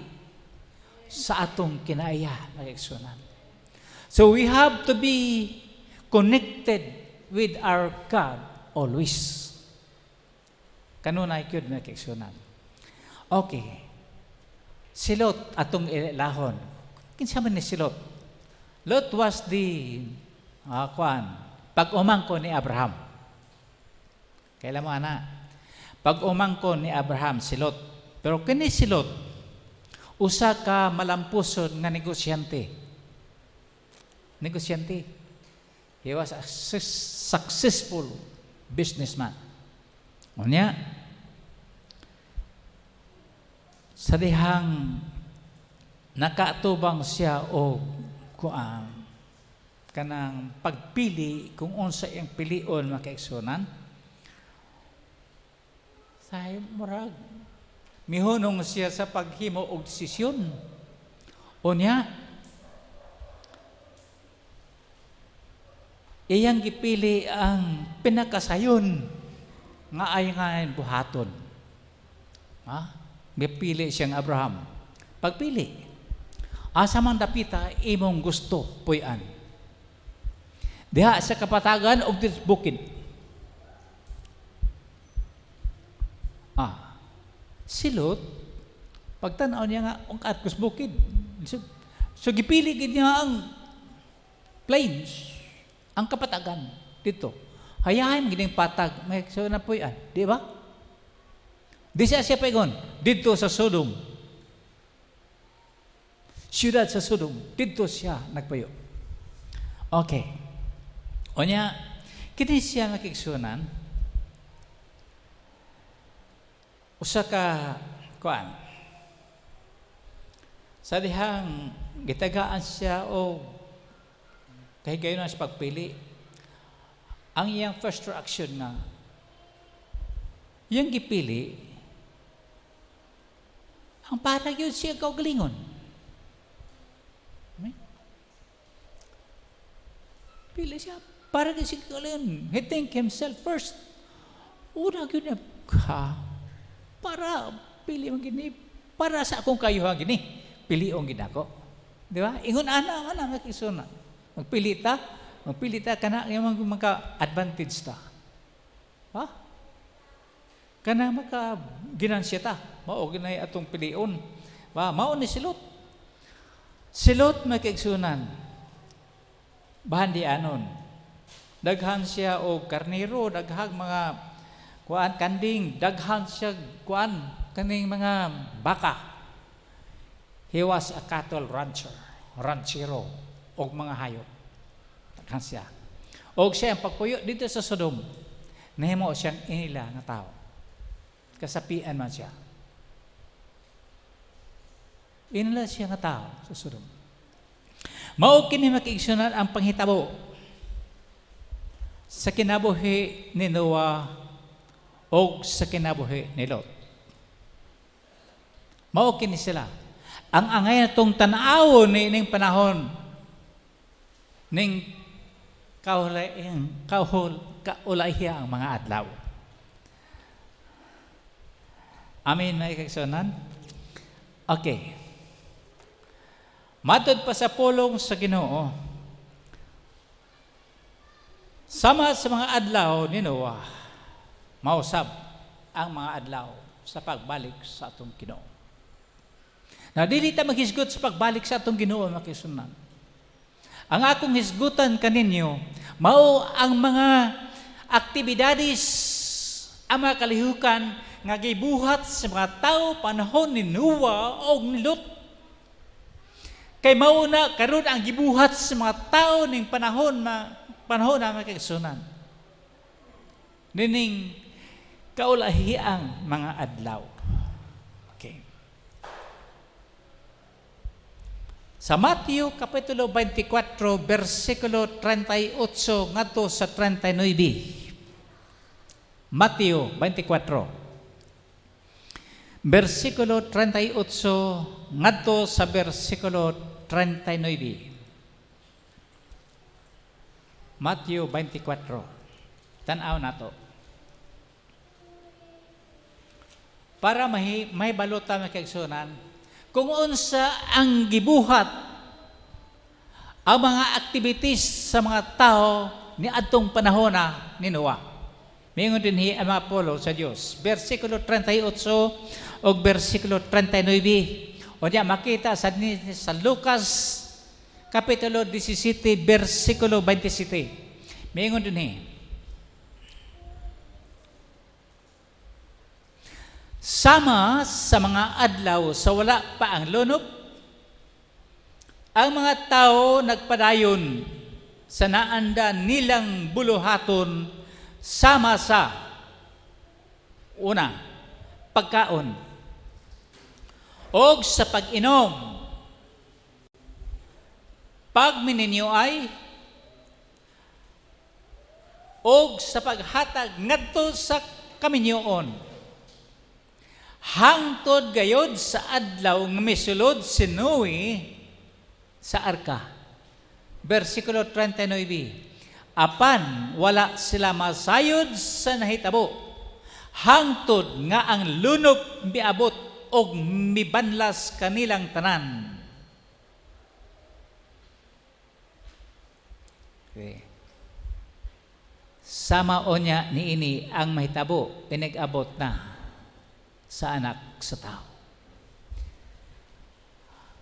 sa atong kinaiya nga kaigsunan. So we have to be connected with our God always. Kanunay kyud na kaigsunan. Okay. Silot atong ilahon. Kinsa man ni Silot? Lot was the pag-umangkon ni Abraham. Kailan mo ana? Pag-umangkon ni Abraham Silot. Pero kini Silot usa ka malampuson nga negosyante. He was a successful businessman. Unya, sa dihang nakaatubang siya o kanang pagpili kung unsa iyang pilion makaigsunan, say murag mihunong siya sa paghimo og desisyon. Unya, iyang gipili ang pinakasayon nga ay ngayon buhaton. Gipili siyang Abraham. Pagpili, asa man dapita imong gusto puy-an. Diha sa kapatagan og bukid. Silot, pagtanaw niya nga ang atkos bukid. So gipili gid niya ang plains, ang kapatagan dito. Hayahay gining patag, may so na puy-an, di ba? Di siya paingon dito sa Sodom. Siyudad sa Sodom, dito siya nagpayo. Okay. Onya, kini siya nakigsunan, usa ka kuan. Sa dihang gitagaan siya o kahigayon sa pagpili, ang iyang first reaction nga, iyang gipili, ang para yun siya kaugalingon. Pili siya, para yun siya kaugalingon. He think himself first. Una yun niya, para pili mong gini, para sa akong kayuhan gini, pili ang ginako. Di ba? Ingon ana makisuna. Magpili ta kana yung maka-advantage ta. Ha? Kana maka-ginansya ta. Mao ginay atong pilion. Ba, mao ni Silot. Silot makigsunan. Bahan di anon. Daghan siya og karnero, daghang mga kanding, daghan siya kaning mga baka. He was a cattle ranchero og mga hayop. Daghan siya. Og siya ang pagpuyo dito sa Sodom, nahimo siyang inila nga tao. Kasapian man siya. Inila siya nga tao sa Sodom. Mao kini makiigsunan ang panghitabo sa kinabuhi ni Noah o sa kinabuhi ni Lot. Mao kini sila. Ang angay na itong tanaw ning panahon ning kaulaiya ang mga adlaw. Amin na ikagsunan? Okay. Matod pa sa pulong sa Ginoo, sama sa mga adlaw ni Noah, mausab ang mga adlaw sa pagbalik sa atong Ginoo. Na dili ta maghisgot sa pagbalik sa atong Ginoo makisunan. Ang akong hisgutan kaninyo mao ang mga aktibidades ang mga kalihukan nga gibuhat sa mga tao panahon ni Noah o ni Lot. Kay mauna karon ang gibuhat sa mga tao ning panahon na makisunan. Nining kaulahiang mga adlaw. Okay. Sa Mateo Kapitulo 24, versikulo 38 ngadto sa 39. Mateo 24, versikulo 38 ngadto sa versikulo 39. Mateo 24. Tan-aw nato. Para may balota makigsunan kung unsa ang gibuhat ang mga activities sa mga tao ni adtong panahon ni Noah. Mingon dinhi ang mga polo sa Dios. Versikulo 38 o versikulo 39. O diya makita sa Lucas Kapitulo 17, versikulo 27. Mingon dinhi. Sama sa mga adlaw sa wala pa ang lunop, ang mga tao nagpadayon sa naanda nilang buluhaton sama sa una, pagkaon og sa pag-inom, pagmininyoay og sa paghatag ngadto sa kaminyoon, hangtod gayod sa adlaw nga misulod si Noe sa arka. Versikulo 39. Apan wala sila masayod sa nahitabo, hangtod nga ang lunop miabot og mibanlas kanilang tanan. Okay. Sama o niya niini ang mahitabo pinag-abot na sa anak sa tao.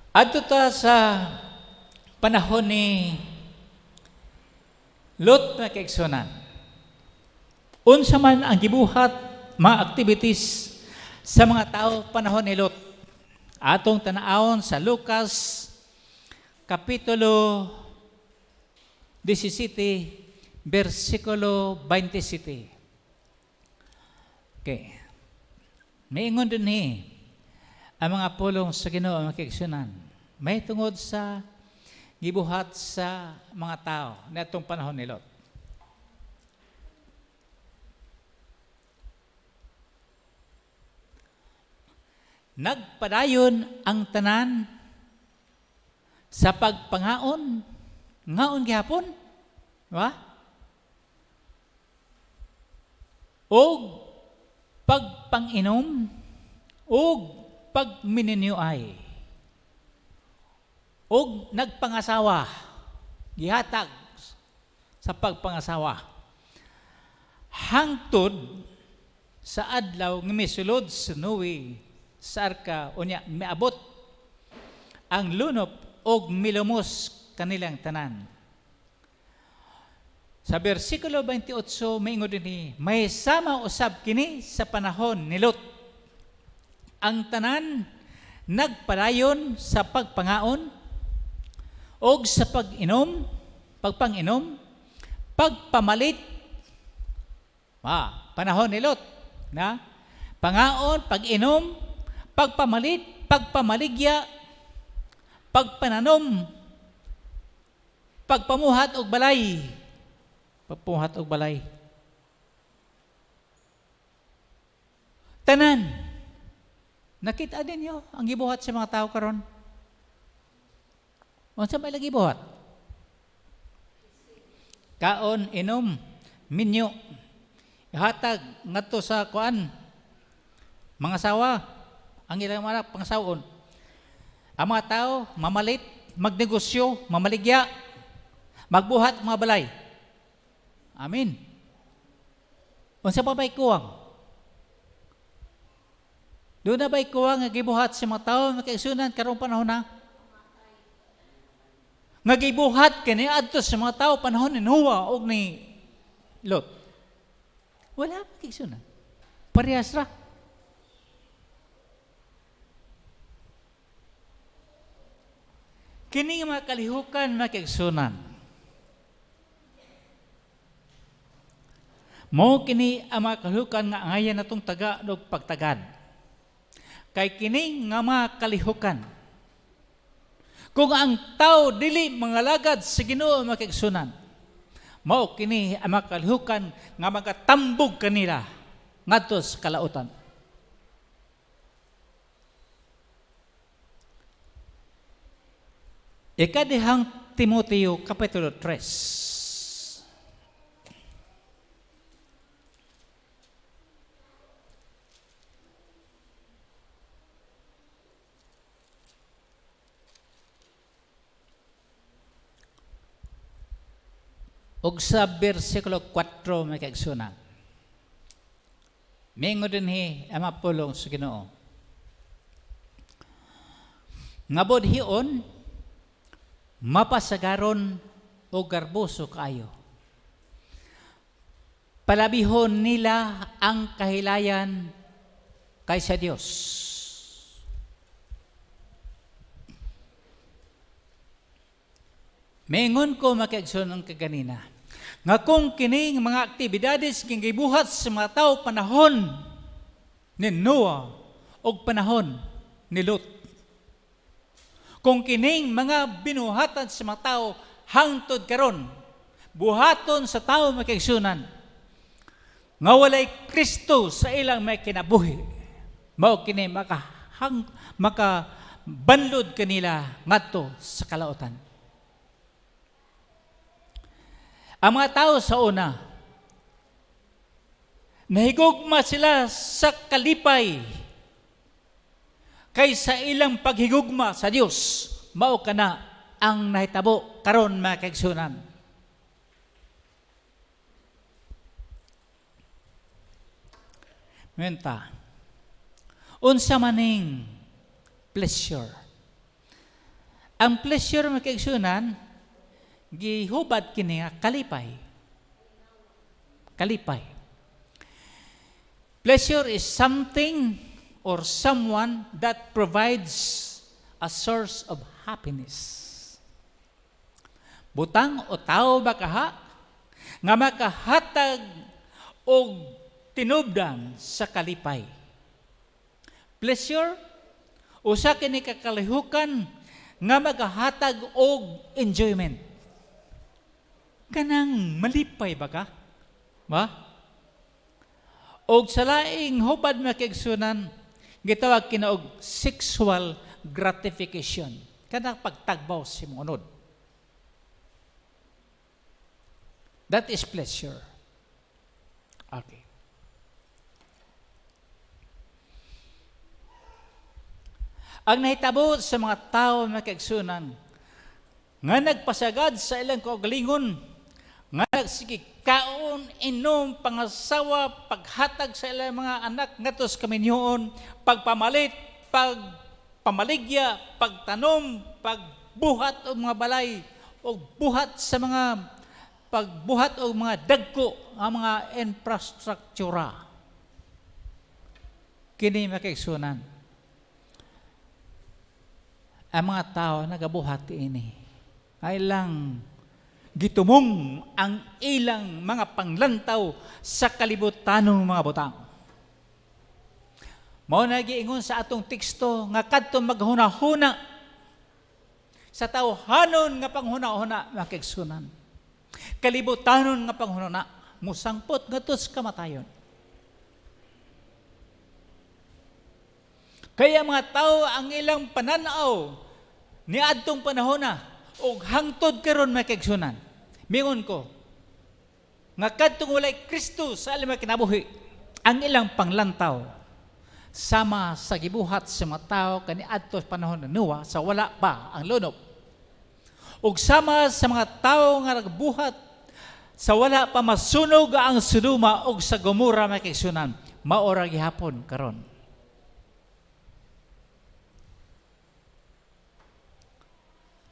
Adto ta sa panahon ni Lot na kaigsunan. Unsa man ang gibuhat mga activities sa mga tao panahon ni Lot. Atong tanaawon sa Lucas Kapitulo 17, versikulo 27. Okay. Maingon din ang mga pulong sa Ginoo ang kaigsunan. May tungod sa gibuhat sa mga tao na itong panahon ni Lot. Nagpadayon ang tanan sa pagpangaon, ngaon gihapon, diba? Og pagpanginom, og pagmininyoay, og nagpangasawa, gihatag sa pagpangasawa, hangtod sa adlaw nga misulod sa Noe sa arka, unya miabot ang lunop og milumos kanilang tanan. Sa versikulo 28 maingon dinhi, may sama usab kini sa panahon ni Lot. Ang tanan nagpadayon sa pagpangaon og sa pagpanginom, pagpamalit. Panahon ni Lot na pangaon, pag-inom, pagpamalit, pagpamaligya, pagpananom, pagpamuhat og balay. Pagpamuhat og balay. Tanan. Nakita din niyo ang gibuhat sa mga tao karon. Unsa may lagi buhat? Kaon, inom, minyo. Ihatag ngadto sa kuan. Mga sawa, ang ilang mga pangasawon. Ang mga tao mamalit, magnegosyo, mamaligya, magbuhat mga balay. Amen. Unsa pa may kuwang? Doon na ba'y kuha nga gibuhat sa mga tao makaigsunan karong panahon na? Nga gibuhat kani adto sa mga tao panahon ni Noah o ni Lot. Wala makaigsunan. Parehas ra. Kini nga mga kalihukan makaigsunan. Mao kini ang mga kalihukan nga angayan natong taga og pagtagad. Kay kini nga mga kalihukan. Kung ang tao dili mangalagad sa Ginoo makaigsunan, mao kini ang mga kalihukan nga magatambog kanila ngadto sa kalautan. Ikadihang Timoteo Kapitulo 3. Og sa versikulo 4 may kaigsunan. Mingo dinhi ang mapulong sa Ginoo. Nga bodhion mapasagaron o garboso kaayo. Palabihon nila ang kahilayan kaysa Dios. Mingon ko makaigsunan ang kaganina. Nga kung kining mga aktibidades king gibuhat sa mga tao panahon ni Noah o panahon ni Lot. Kung kining mga binuhatan sa mga tao hangtod karon, buhaton sa tao makaigsunan, nga walay Kristo sa ilang may kinabuhi, mao kini makabanlod kanila ngadto sa kalautan. Ang mga tao sa una, nahigugma sila sa kalipay kaysa ilang paghigugma sa Dios. Mao kana ang nahitabo karon mga kaigsunan. Menta, unsa maning pleasure? Ang pleasure mga kaigsunan, gihubad kini nga kalipay. Kalipay. Pleasure is something or someone that provides a source of happiness. Butang o tao ba kaha nga makahatag og tinubdan sa kalipay. Pleasure usa kini kakalihukan nga magahatag og enjoyment. Kanang malipay ba ka? Ba? O sa laing hubad na kaigsunan, gitawag kinaog sexual gratification. Kanang pagtagbaw si munod. That is pleasure. Okay. Ang nahitabo sa mga tao na kaigsunan, nga nagpasagad sa ilang kaugalingon, nga nagsige kaon, inom, pangasawa, paghatag sa ilang mga anak ngatos kaminyoon, pagpamalit, pagpamaligya, pagtanom, pagbuhat o mga balay, o buhat sa mga pagbuhat o mga dagko ang mga infrastruktura. Kini makaigsunan. Ang mga tao nagabuhat ini ay lang gitumong ang ilang mga panglantaw sa kalibutanong mga butang. Mao na giingon sa atong teksto nga kadto maghunahuna sa tawhanon nga panghunahuna makigsunan. Kalibutanon nga panghunahuna musangpot ngadto sa kamatayon. Kaya mga tao ang ilang pananaw ni adtong panahon na og hangtod karon makigsunan. Mingon ko, nga kadtong walay Kristo sa alam kinabuhi, ang ilang panglantaw, sama sa gibuhat sa mga tao kaniadto panahon ni Noah sa wala pa ang lunop. Ug sama sa mga tao nga nagbuhat sa wala pa masunog ang Sodoma ug sa Gomora makigsunan, maora gihapon karon.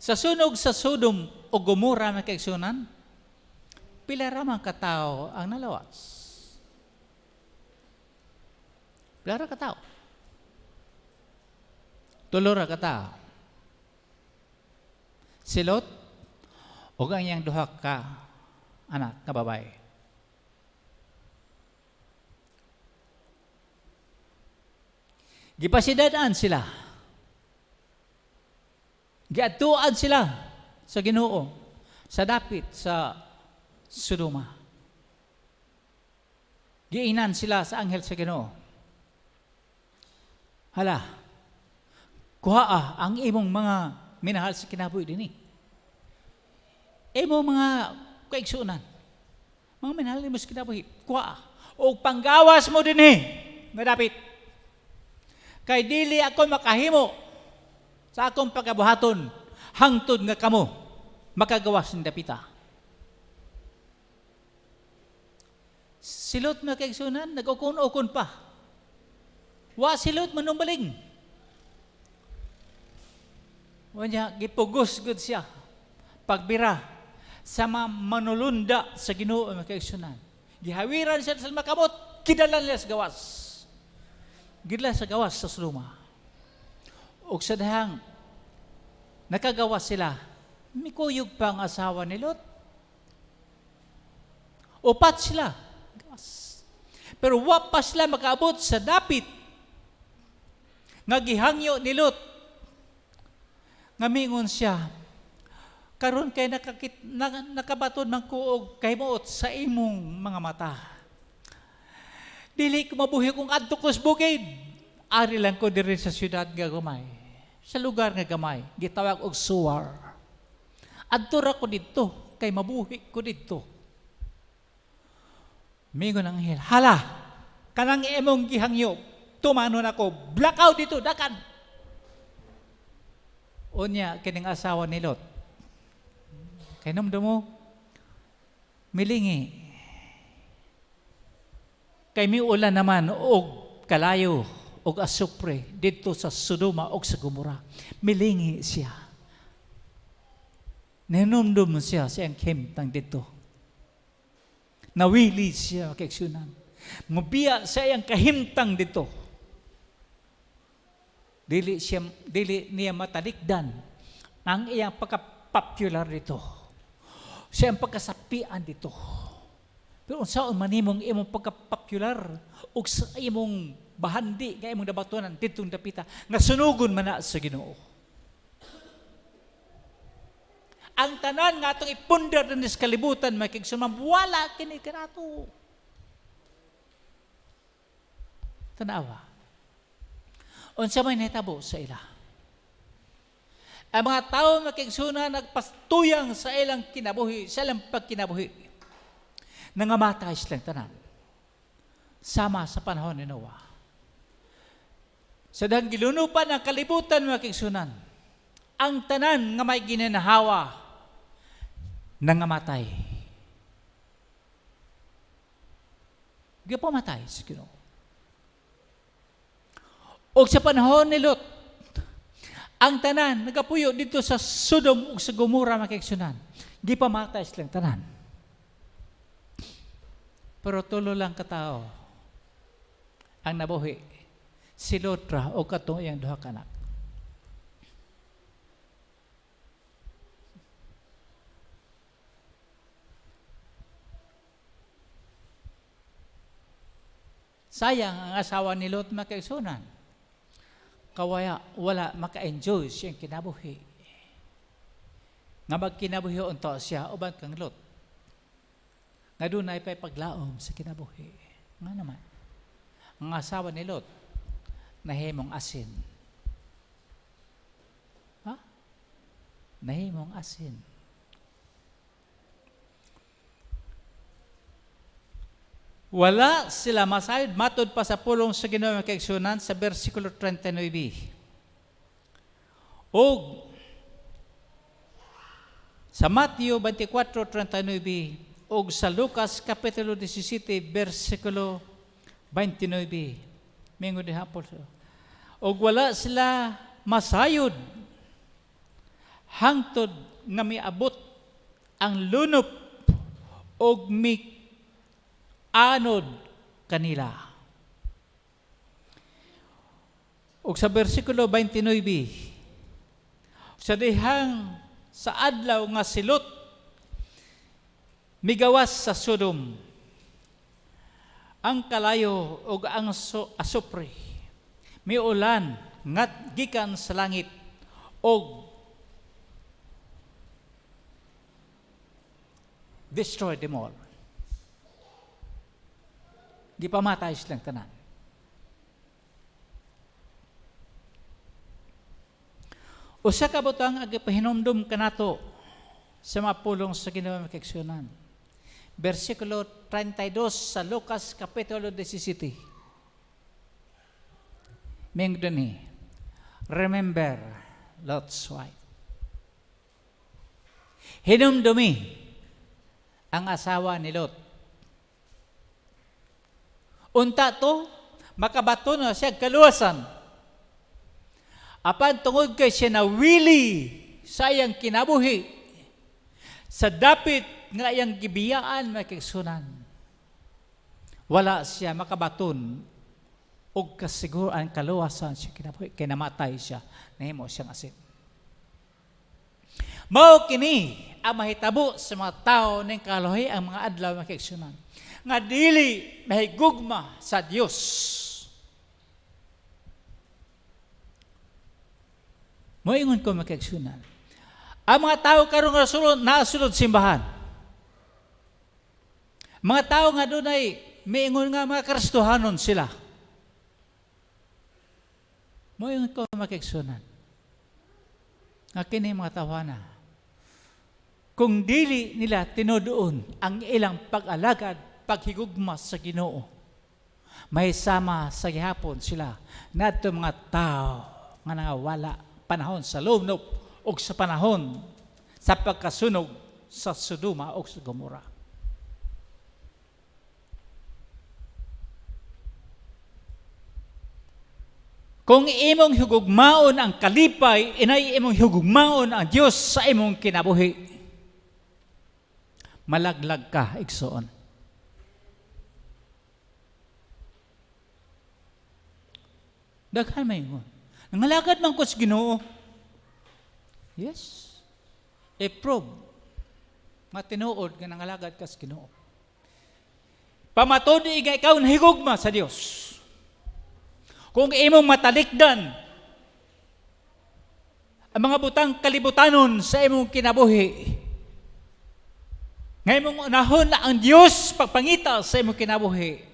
Sa sunog sa Sodom o Gomora mga kaigsunan, pila ramang katao ang nalawas. Pila ra katao. Tulo ra katao. Si Lot o ang iyang duha ka anak, ka babae. Gipasidadaan sila. Giatuan sila sa Ginoo, sa dapit sa Sodoma. Giinan sila sa anghel sa Ginoo. Hala, kuhaa ang imong mga minahal sa kinabuhi dinhi. Imong mga kaigsunan, mga minahal nimo sa kinabuhi, kuhaa o panggawas mo dinhi nga dapit. Kay dili ako makahimo sa akong pagabuhaton hangtod nga kamo makagawas ng dapita. Silot na kaigsunan, nag-ukon-ukon pa. Wa silot manumbaling. Wanya, gipugos gud siya. Pagbira sa manulunda sa Ginoo mga kaigsunan. Gihawiran siya sa makamot, kidalan niya sa gawas. Gidla sa gawas sa Sodoma. O sa dahang nakagawas sila, mikuyog pa ang asawa ni Lot. Upat sila. Gawas. Pero wapas sila makaabot sa dapit nga gihangyo ni Lot. Ngamingon siya, karon kay nakabaton ng kuog kahimuot sa imong mga mata. Dili ko mabuhi kung adto ko sa bukid. Ari lang ko diri sa syudad nga gamay. Sa lugar nga gamay, gitawag og Suar. Adto ra ko didto kay mabuhi ko didto. Mingon ang anghel, hala, kanang imong gihangyo, tumanon ako, blackout dito, dakan. Unya, kining asawa ni Lot. Kay namdo mo, milingi. Kay miulan naman og kalayo og asupre dito sa Sodoma og sa Gomora. Milingi siya. Nanumdum siya siyang himtang dito. Nawili siya kaigsunan. Mubiya sa iyang kahimtang dito. Dili niya matalikdan ang iyang pagka-popular dito. Siyang pagkasapian dito. Pero saan manimong imong pagka-popular o sa imong bahandi nga imong nabatunan ditong dapita nga sunugon man na sa Ginoo. Ang tanan nga atong ipundar din sa kalibutan makigsuman wala kini kanato. Tanawa. Unsa may nahitabo sa ila? Ang mga tao makigsunan nagpastuyang sa ilang kinabuhi, sa ilang pagkinabuhi. Nangamatay silang tanan. Sama sa panahon ni Noah. Sa dahang gilunupan ang kalibutan mga kaigsunan, ang tanan nga may ginanahawa, nangamatay. Gipamatay sa Ginoo. O sa panahon ni Lot, ang tanan nagapuyo dito sa Sodom o sa Gomora mga kaigsunan, gipamatay silang tanan. Pero tulo lang katao ang nabuhi, si Lotra o katong iyang duha ka anak. Sayang ang asawa ni Lot makaigsunan. Kawaya wala maka-enjoy siyang kinabuhi. Nga magkinabuhi unto siya uban kang Lot. Nga doon ay paglaom sa kinabuhi. Nga naman, ang asawa ni Lot, nahimong asin. Ha? Nahimong asin. Wala sila masayod, matod pa sa pulong sa Ginoo nga kaigsunan sa versikulo 39. O sa Mateo 24:39, o sa Lucas Kapitulo 17, versikulo 29. Mingo di hapon. O wala sila masayod hangtod nga miabot ang lunop og mi anod kanila. Ug sa bersikulo 29, sa dihang sa adlaw nga silot migawas sa Sodom ang kalayo ug ang asupre miulan ngat gikan sa langit og destroy them all. Di pamatay silang tanan. Usa ka butang agipahinomdom kanato sa mga pulong sa Ginoo makaigsunan. Bersikulo 32 sa Lucas kapitulo 17. Mingdon ni, remember Lot's wife. Hinumdumi ang asawa ni Lot. Unta to, makabato na siya kaluwasan. Apan tungod kay siya na wili sa iyang kinabuhi, sa dapit nga iyang gibiyaan makigsunan, wala siya makabaton og kasiguran kaluwasan siya kinabuhi, kay namatay siya, nahimo siyang asin. Mao kini ang mahitabo sa mga tao ning kaluhi ang mga adlaw makigsunan, nga dili mahigugma sa Dios. Moingon ko makigsunan. Ang mga tao karon nga nasulod simbahan. Mga tao nga dunay miingon nga mga Kristohanon sila. Moingon ko makigsunan. Nga kini mga tawana, kung dili nila tinudoon ang ilang pag-alagad, paghigugma sa Ginoo, may sama sa gihapon sila nadto mga tao nga nangawala panahon sa lunop o sa panahon sa pagkasunog sa Sodoma o sa Gomora. Kung imong hugugmaon ang kalipay, inay imong hugugmaon ang Dios sa imong kinabuhi, malaglag ka, igsoon. Daghan mayon. Nangalagad man ko sa Ginoo. Yes. I-prove nga tinuod nga nangalagad ka sa Ginoo. Pamatod nga ikaw nahigugma sa Dios. Kung imong matalikdan ang mga butang kalibutanon sa imong kinabuhi, nga imong unahon na ang Dios pagpangita sa imong kinabuhi,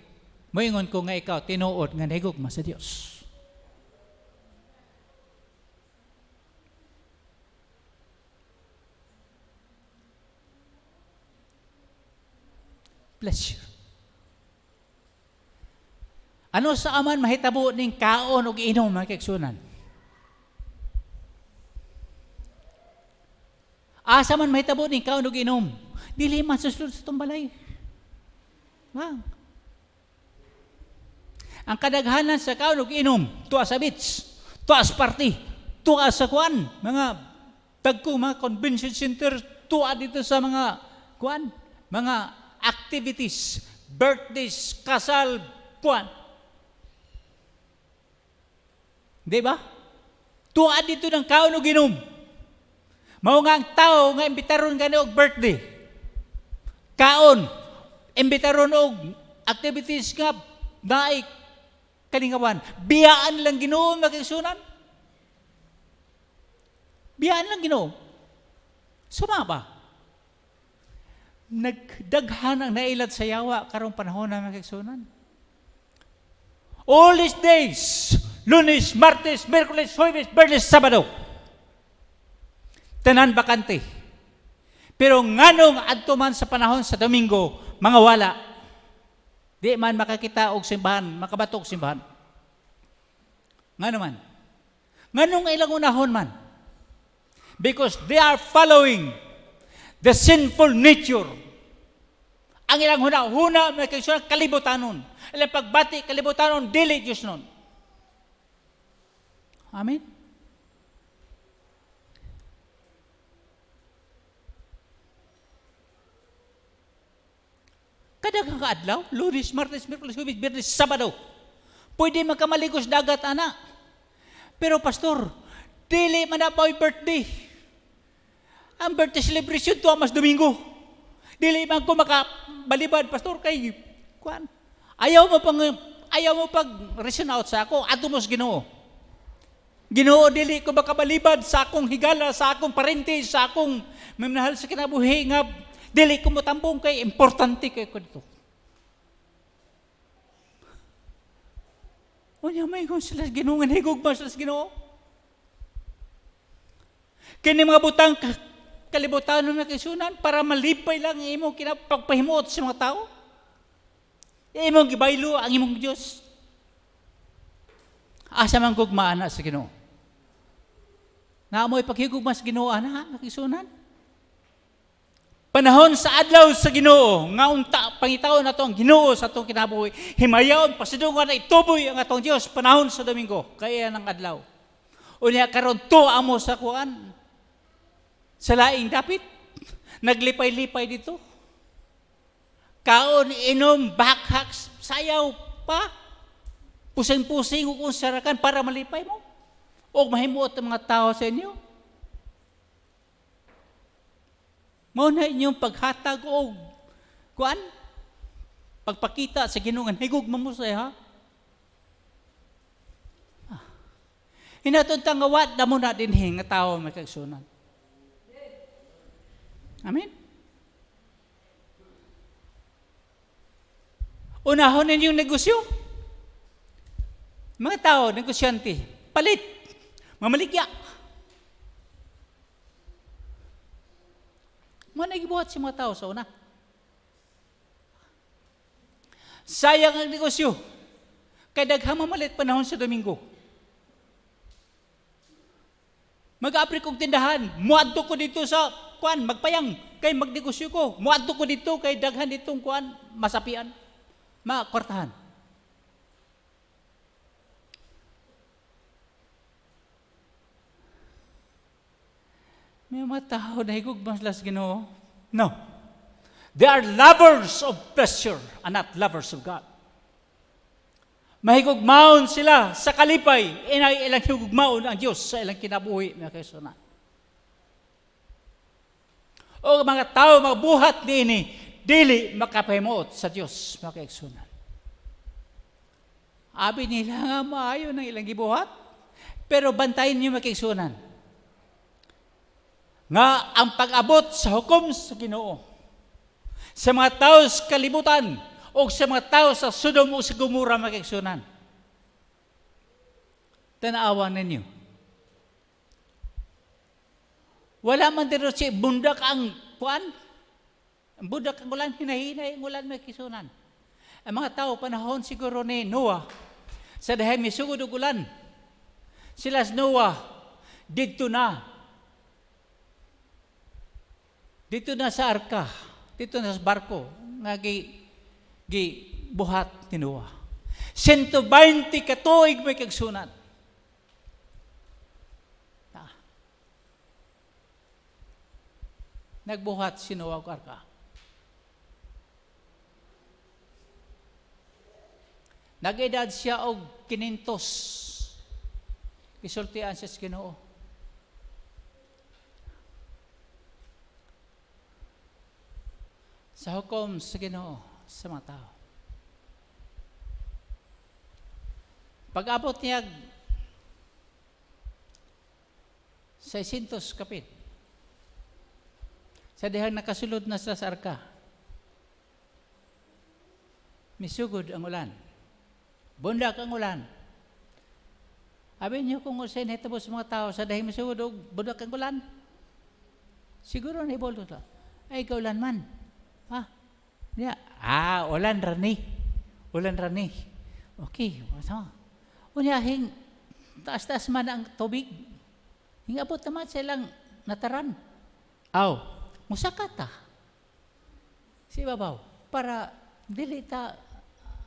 moingon ko nga ikaw tinuod nga nahigugma sa Dios. Bless you. Ano sa aman mahitabo ning kaon o inom mga kaigsunan? Asa man mahitabo ning kaon o inom? Dili man susunod sa tumbalay. Wow. Ang kadaghanan sa kaon o inom, tuwa sa beach, tuwa sa party, tuwa sa kuan, mga tagko, mga convention center, tuwa dito sa mga kuan, mga activities, birthdays, kasal, kuan. Di ba? Tuwa dito ng kaon o ginom. Mao nga ang tao nga imbitaron gani og birthday. Kaon, imbitaron og activities nga naay kaningawan. Biyaan lang Ginoo makigsunan. Biyaan lang Ginoo. Suma ba? Nagdaghan ang nailad sa yawa karong panahon na makigsunan. All these days, Lunes, Martes, Miyerkules, Huwebes, Biyernes, Sabado, tanan bakante. Pero nganong adto man sa panahon sa Domingo, mga wala. Di man makakita og simbahan, makabatok simbahan. Ngano man? Nganong ilang unahon man? Because they are following the sinful nature. Ang ilang huna-huna, may kaigsunan, kalibutanon. Ilang pagbati, kalibutanon, dili Diyos nun. Amen? daghang adlaw, Lunes, Martes, Miyerkules, Huwebes, Biyernes, Sabado. Pwede magkamaligos dagat, ana. Pero pastor, dili man na pa'y birthday. Ang birthday celebration to mas Domingo. Dili man ko makabalibad, pastor, kay kuan. Ayaw mo pag reason out sa ako, ato mo sa Ginoo. Ginoo, dili ko makabalibad sa akong higala, sa akong parente, sa akong mamnahal sa kinabuhi nga dili ko mo tambong kay importante kay ko dito. Unya may kung sila Ginoo nga higugma sila sa Ginoo. Kini mga butang kalibutan na kaisunan para malipay lang ang imong kinapagpahimuot sa mga tao. Imong gibaylo ang imong Dios. Asa man gugmaan sa Ginoo. Naamoy paghigugma sa Ginoo ana nakisunan. Panahon sa adlaw sa Ginoo, nga unta pangitaon nato ang Ginoo sa atong kinabuhi. Himayaon pasidungan na ituboy ang atong Dios panahon sa Domingo, kaya ng adlaw. Unya karon to amo sa kuan. Sa laing dapit naglipay-lipay dito. Kaon inom bakhaks sayaw pa. Pusing-pusing kung sarakan para malipay mo. O mahimuot ang mga tao sa inyo. Mao na inyong paghatag o kuan pagpakita sa Ginoo nga higugma mo sa ha. Hinatod tang awat damo na dinhi nga tawo makagsunan. Amen. Unahon ninyong negosyo. Mga tao, negosyante, palit, mamaligya. Mga nagibuhat si mga tao sa una. Sayang ang negosyo. Kaya daghang mamalit panahon sa Domingo. Mag-apri kong tindahan, muadto ko dito sa kuan, magpayang, kay magnegosyo ko. Muadto ko dito, kay daghan ditong kuan, masapian, makwartahan. May mga tao na higugma sila sa Ginoo. No. They are lovers of pleasure and not lovers of God. Mahigugmaon sila sa kalipay, inay ilang higugmaon ang Diyos sa ilang kinabuhi, mga kaisunan. O mga tao, mga buhat niini, dili makapahimuot sa Diyos, mga kaisunan. Abi nila nga maayo ng ilang gibuhat, pero bantayin niyo, mga kaisunan, nga ang pag-abot sa hukom sa Ginoo sa mga tao sa kalibutan o sa mga tao sa Sodom o sa Gomora makiksunan. Tanawan ninyo. Wala man dito si bundak ang kuan. Ang bundak ang ulan, hinahinay ang ulan makiksunan. Ang mga tao panahon siguro ni Noah sa dahil may sugod og ulan. Sila sa Noah dito na sa arka, dito na sa barko, nga buhat ni Noah. 120 katuig may kagsunat. Nagbuhat si Noah og arka. Nag-edad siya og 500. Isultian siya sa Ginoo. Sa hukom sa Ginoo sa mga tao. Pag-abot niya 600 kapit, sa dihang nakasulod na sa arka, misugod ang ulan. Bundak ang ulan. Abi niyo kung usay nahitabo sa mga tao, sa dahing misugod og bundak ang ulan, siguro na ibolto ta. Ay, kaulan man. Ulan rani. Okay, unyahing taas-taas man ang tubig. Hingabot naman silang nataran. Musakata. Si babaw, para dili ta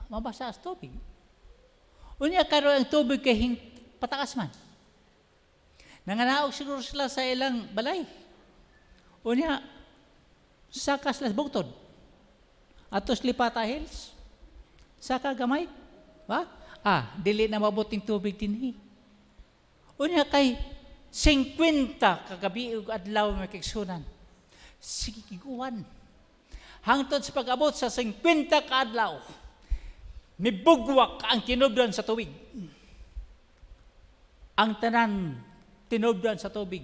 mabasa sa tubig. Unya karon ang tubig kay patakas man. Nanganaog siguro sila sa ilang balay. Unya sakas las bugtod. Atos Lipata Hills. Saka gamay. Ha? Dili na mabuting tubig dinhi. Unya kay 50 kagabi ug adlaw may kigsunan. Sige kiguan. Hangtod sa pag-abot sa 50 ka adlaw, mibugwak ang tinubdan sa tubig. Ang tanan tinubdan sa tubig,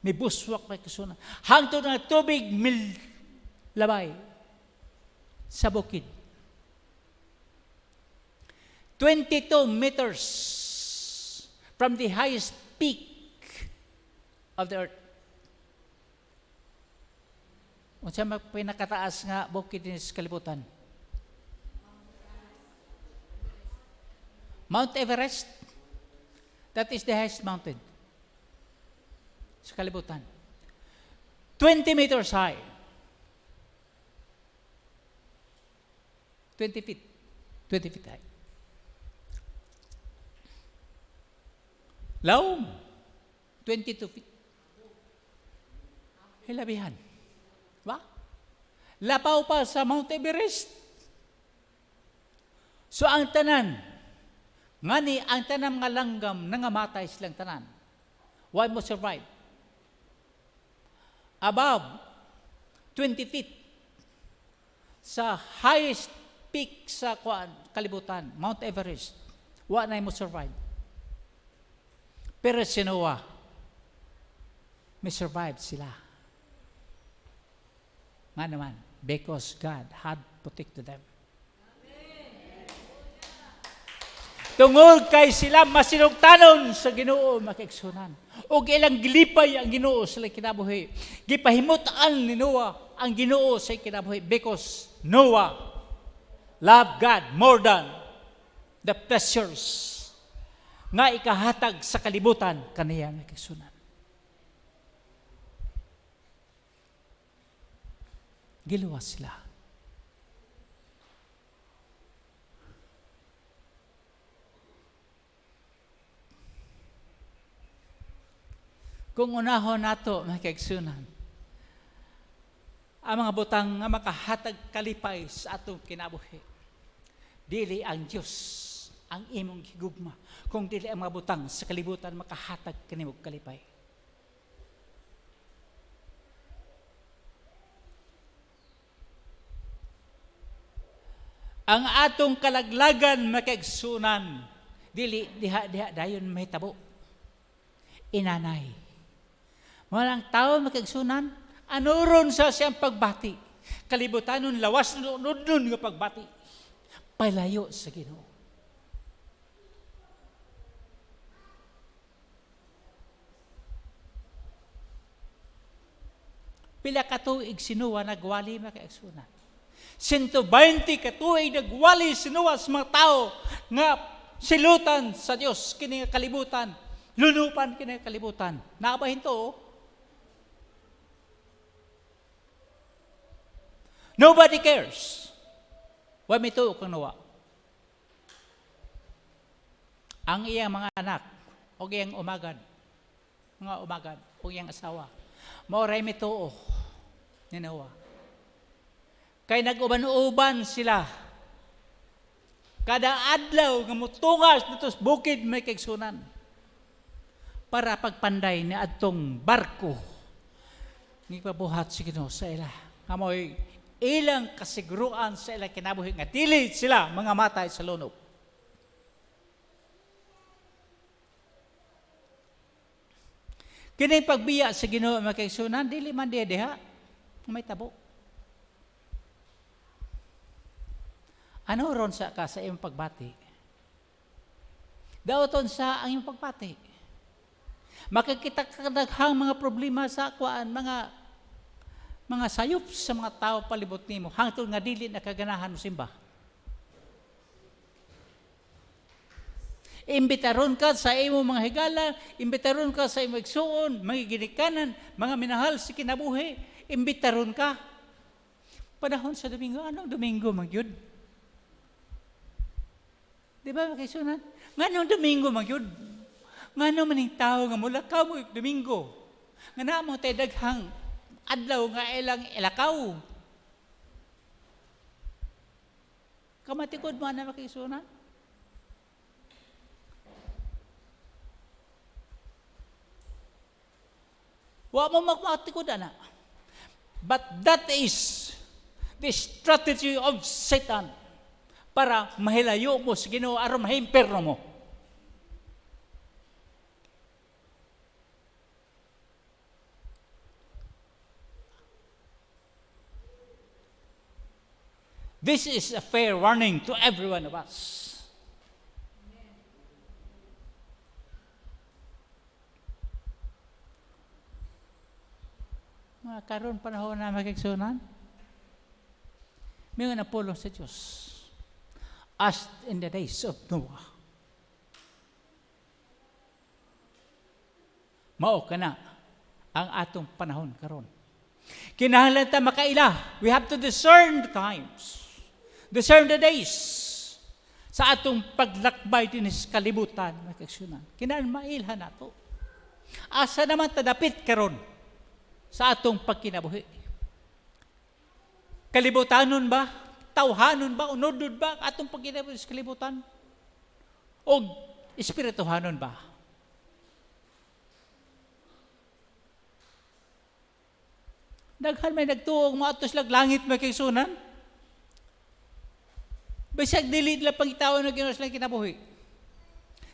mibuswak may kigsunan. Hangtod ang tubig labay sa bukid. 22 meters from the highest peak of the earth. Unsa may pinakataas nga bukid din sa kalibutan? Mount Everest. That is the highest mountain sa kalibutan. 20 meters high. 20 feet high. Laom, 22 feet. Hilabihan. Ba? Lapaw pa sa Mount Everest. So ang tanan, ngani ang tanan nga langgam nangamatay silang tanan. Why mo survive? Above 20 feet sa highest peak sa kalibutan, Mount Everest, wa na mo survive. Pero si Noah, may survive sila. Nga naman, because God had protected them. Tungod kay sila masinugtanon sa Ginoo makigsunan. O ilang gilipay ang Ginoo sa kinabuhi. Gipahimutaan ni Noah ang Ginoo sa kinabuhi because Noah love God more than the pleasures nga ikahatag sa kalibutan kaniya nga kisunan. Giluwas sila. Kung unahon nato mga kaigsunan, ang mga butang nga makahatag kalipay sa atong kinabuhi, dili ang Diyos ang imong higugma, kung dili ang mga butang sa kalibutan makahatag kanimong kalipay. Ang atong kalaglagan makaigsunan, dili diha dayon mahitabo. Inanay. Walang tao makaigsunan, anuron sa siyang pagbati. Kalibutanon lawas nudnon nga pagbati. Palayo sa Ginoo. Pila ka tuig sinuwa nagwali makaigsunan. 120 ka tuig nagwali sinuwa sa mga tao nga silutan sa Dios kini nga kalibutan. Lunupan kini nga kalibutan. Nakabahin to. Nobody cares. Wa mituo kang Noah. Ang iyang mga anak, o iyang umagad, o iyang asawa, maoray mituo ni Noah. Kay nag-uban-uban sila. Kada adlaw nga mutungas dito sa bukid may kaigsunan para pagpanday ni adtong barko ni pabuhat si Ginoo sa ila. Amoy ilang kasiguruan sa ilang kinabuhi nga dili sila mga matay sa lunok. Kini pagbiya sa Ginoo mga kaigsunan, dili man diha may tabo. Ano ron sa ka sa iyong pagbati? Daoton sa ang iyong pagbati. Makikita ka daghang mga problema sa kuan, mga sayop sa mga tao palibot nimo hangtod nga dili nakaganahan mo simba. Imbitaron ka sa imo mga higala, imbitaron ka sa imo igsuon, mga ginikanan, mga minahal sa kinabuhi, imbitaron ka. Panahon sa Domingo, anong Domingo magyud? Di ba kaisunan? Nganong Domingo magyud? Ngano maning tao nga mula ka mo Domingo? Nga na mo tayo daghang adlaw nga ilang ilakaw. Kamatikod mo na makigsunan. Wa mo magmatikod na. But that is the strategy of Satan para mahilayo mo sa Ginoo aron mahimperno mo. This is a fair warning to every one of us. Mga karon panahon na makigsunan, may nga napulong sa Diyos as in the days of Noah. Mao ka na ang atong panahon karon. Kinahanglan ta makaila. We have to discern the times. Discern the days sa atong paglakbay din sa kalibutan, makigsunan. Kinahanglan mailhan nato. Asa naman tadapit karon sa atong pagkinabuhi? Kalibutanon ba? Tawhanon ba? Unodod ba atong pagkinabuhi sa kalibutan? O espirituhanon ba? Daghan may nagtuog mga atos lag langit makigsunan. Bisag dili nila pangitawan ng Ginoo sa kinabuhi.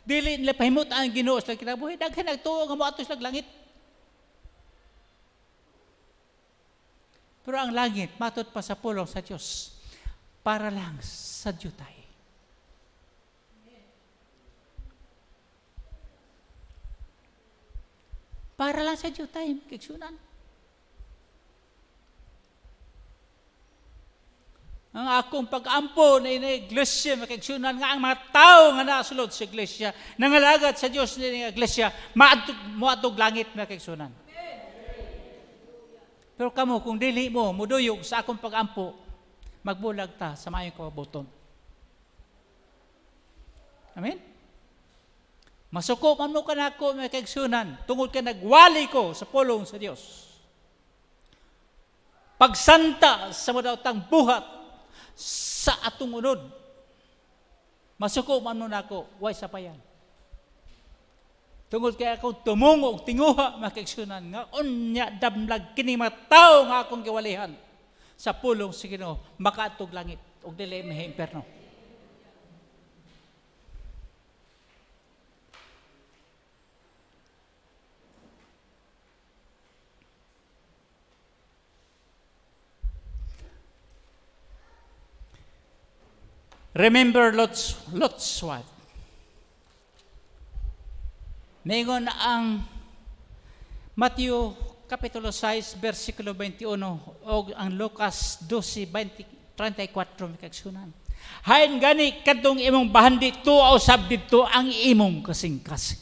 Dili nila pahimutan ang Ginoo sa kinabuhi. Daghan nagtuog ang mga atos lag langit. Pero ang langit, matud pa sa pulong sa Diyos, para lang sa diyutay. Para lang sa diyutay, makigsunan. Ang akong pag-ampo na iglesia, makigsunan nga ang mga tao nga nasulod sa iglesia, nangalagat sa Diyos na iglesia, maatog langit, makigsunan. Pero kamo, kung dili mo, muduyog sa akong pag-ampo, magbulag ta sa mayong kawabuton. Amen? Masuko man mo ka na ako, may kaigsunan, tungod ka nagwali ko sa pulong sa Diyos. Pagsanta sa madaotang buhat sa atong unod. Masuko man mo na ako, way sa payan. Tungod kaya akong tumungo og tinguha makigsunan nga unya damlag kini mga tawo nga akong giwalihan sa pulong sa Ginoo makaatog langit ug dili mahimperno. Remember Lot's wife. Ningon ang Matthew Kapitulo 6, versikulo 21 o ang Lucas 12:34 makigsunan. Hain gani kadtong imong bahandi tuaw sab didto ang imong kasing-kasing.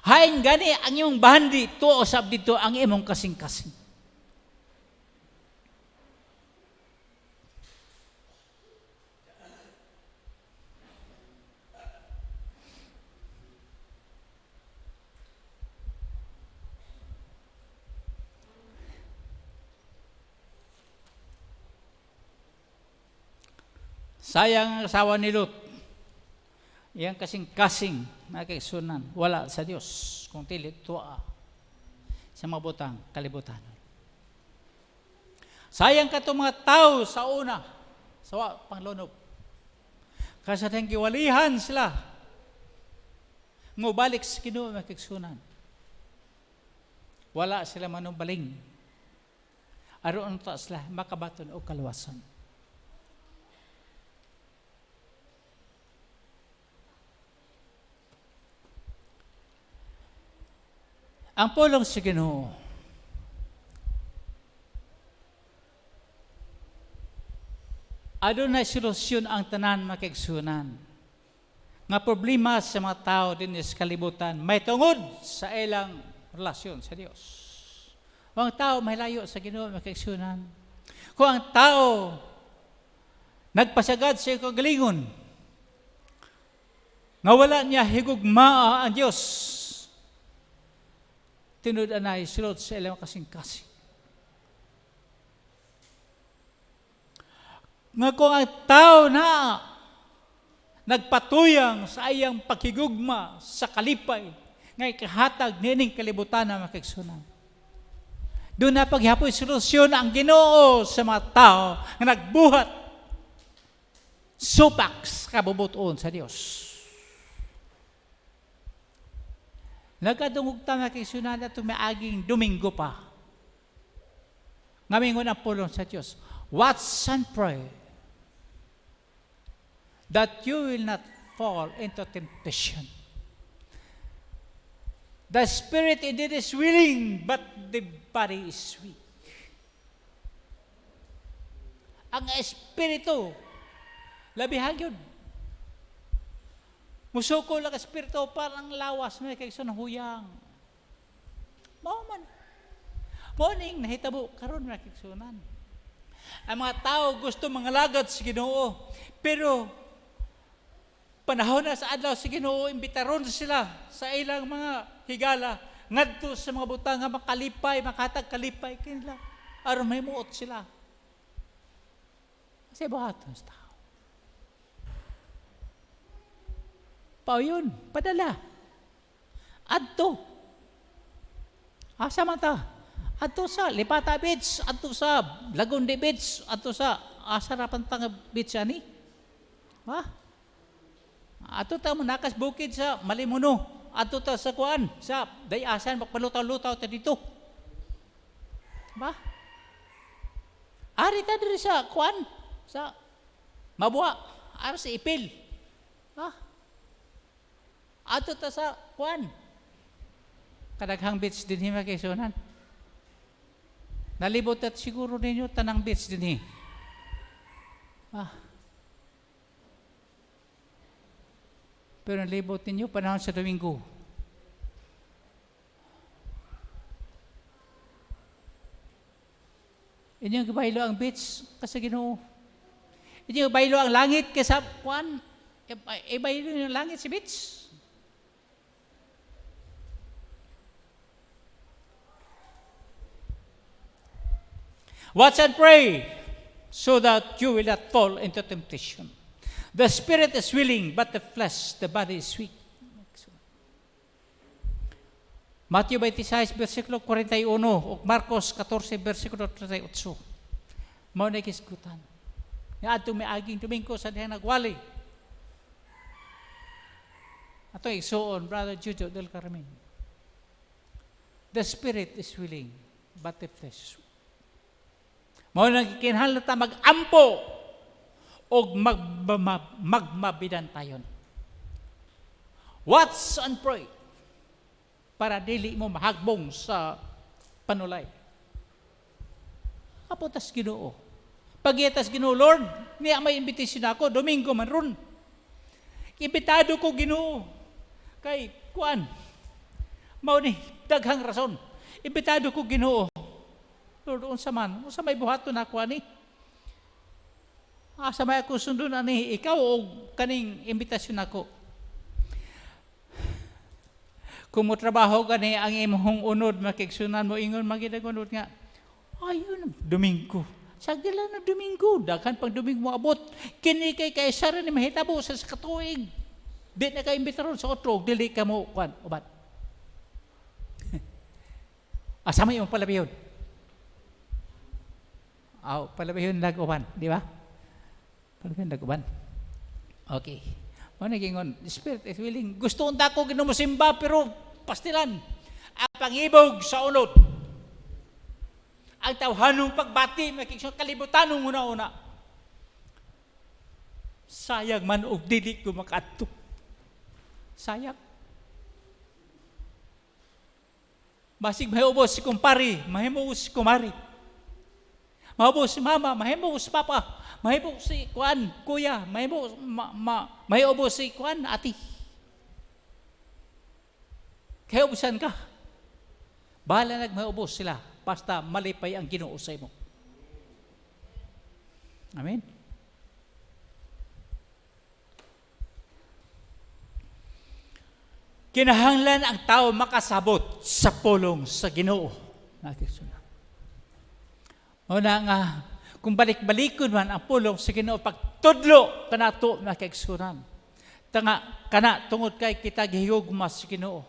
Hain gani ang imong bahandi tuaw sab didto ang imong kasing-kasing. Sayang ang asawa ni Lot. Iyang kasing-kasing nakiksunan. Wala sa Diyos. Kung tili tuwa sa mabutang kalibutan. Sayang ka itong mga tao sa una. Sa panglunob. Kasi tayong giwalihan sila. Ngubalik sa Ginoo nakiksunan. Wala sila manumbaling. Aron ta sila makabaton o kaluwasan. Ang pulong sa Ginoo adunay solusyon ang tanan makigsunan. Nga problema sa mga tao din sa kalibutan may tungod sa ilang relasyon sa Dios. Kung ang tao mahilayo sa Ginoo makigsunan. Kung ang tao nagpasagad sa kagalingon nga wala niya higugmaa ang Dios, tinud anay sulod sa ilang kasing-kasing. nga kung ang tao na nagpatuyang sa iyang pakigugma sa kalipay, ngay kahatag nining kalibutan na makiksunan. Doon na paghapoy solusyon ang Ginoo sa mga tao nga nagbuhat supak sa kabubuton sa Dios. Nagkadungog ta makiksunan na tumiaging Domingo pa. Ngamingon ang pulong sa Diyos. Watch and pray that you will not fall into temptation. The spirit indeed is willing, but the body is weak. Ang espiritu, labihan yun. Musuko lang espiritu, parang lawas, may kaysa ng huyang. Mauman. Morning, nahitabo, karon na kiksunan. Ang mga tao gusto mangalagad sa Ginoo, pero panahon na sa adlaw sa Ginoo, imbitaron sila sa ilang mga higala, ngadto sa mga butang nga makalipay, makatag kalipay kanila, aron may muot sila. Kasi buhaton sa tao. Pao yun, padala. Adto. Asa man ta? Adto sa Lipata Beach, adto sa Lagundi Beach, adto sa Asarapan Tanga Beach ani. Ha? Adto ta mo nakas bukid sa Malimuno, adto ta sa kuan, sa Dayasan magpalutaw-lutaw ta dito. Ba? Ari ta diri sa kuan, sa Mabua, ari sa Ipil. Ha? Adto ta sa kuan. Kadaghang beach din hima kay sunan. Nalibot at siguro ninyo tanang beach din Pero nalibot ninyo panahon sa Domingo. Inyong ibaylo ang beach kasi Ginoo. Inyong ibaylo ang langit kaysa kuan. Ibaylo yung langit sa beach. Watch and pray so that you will not fall into temptation. The spirit is willing, but the flesh, the body is weak. Matthew 26, versikulo 41, o Marcos 14, versikulo 38. Mao na kisgutan. Nga atong may aging Domingo sa dihang nagwali. Ato igsuon, Brother Jujo del Carmen. The spirit is willing, but the flesh is weak. Mao nang kinahanglan mag-ampo o magmabidan tayon. Watch and pray para dili mo mahagbong sa panulay. Apotas Ginoo. Pagitas Ginoo, Lord, niya may imbitasyon ako, Domingo man ron. Imbitado ko Ginoo. Kay kuan. Mao ni daghang rason. Imbitado ko Ginoo. Lord, unsa may buhaton ako ani? Asa may ako sundon ani ikaw o kaning imbitasyon ako? Kung mo trabaho gani ang imong unod makigsunan mo ingon magidagunod nga. Ayun, Domingo. Sagdila na Domingo, daghan pang Domingo mo abot. Kini kay kaisara ni mahitabo sa katuig. Di na ka imbitaron sa otro, dili ka mo kuan ubat. Asa may imong palabiyon? Palabiyon nag-uban, di ba? Palabiyon nag-uban. Okay. O nagingon, the spirit is willing. Gusto unta ko ginumusimba, pero pastilan. Ang pangibog sa unod. Ang tawhanong pagbati, makikisyon kalibutanong una-una. Sayang man og dili ko makaadto. Sayang. Basig mahubos si kumpari, mahimubos si kumari. Mahubos si mama, mahimubos si papa, mahimubos si kuan, kuya, mahimubos si kuan, ati. Kaya ubusan ka. Bahala nagmahubos sila, basta malipay ang Ginoo sa imo. Amen? Kinahanglan ang tao makasabot sa pulong sa Ginoo. Nakikita. O na nga, Kung balik-balikon man ang pulong sa Ginoo pagtudlo kanato makaigsunan. Tanga kana tungod kay kita gihigugma sa Ginoo.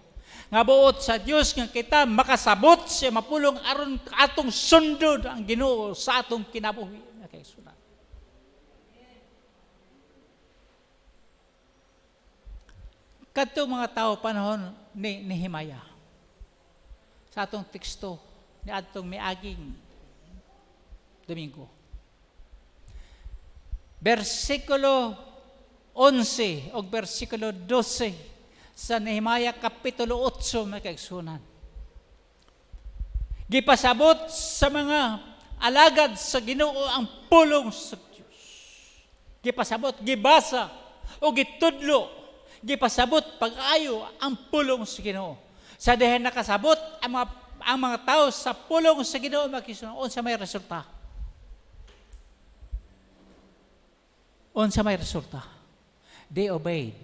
Nga buot sa Dios nga kita makasabot siya mapulong aron atong sundod ang Ginoo sa atong kinabuhi makaigsunan. Kadtong mga tao panahon ni Nehemia sa atong teksto ni adtong miaging Domingo. Versikulo 11 o versikulo 12 sa Nehemia kapitulo 8 may kaigsunan. Gipasabot sa mga alagad sa Ginoo ang pulong sa Dios. Gipasabot, gibasa o gitudlo, gipasabot pag-ayo ang pulong sa Ginoo. Sa diha nakasabot ang mga tao sa pulong sa Ginoo makisunan unsa may resulta. Unsa may resulta? They obeyed.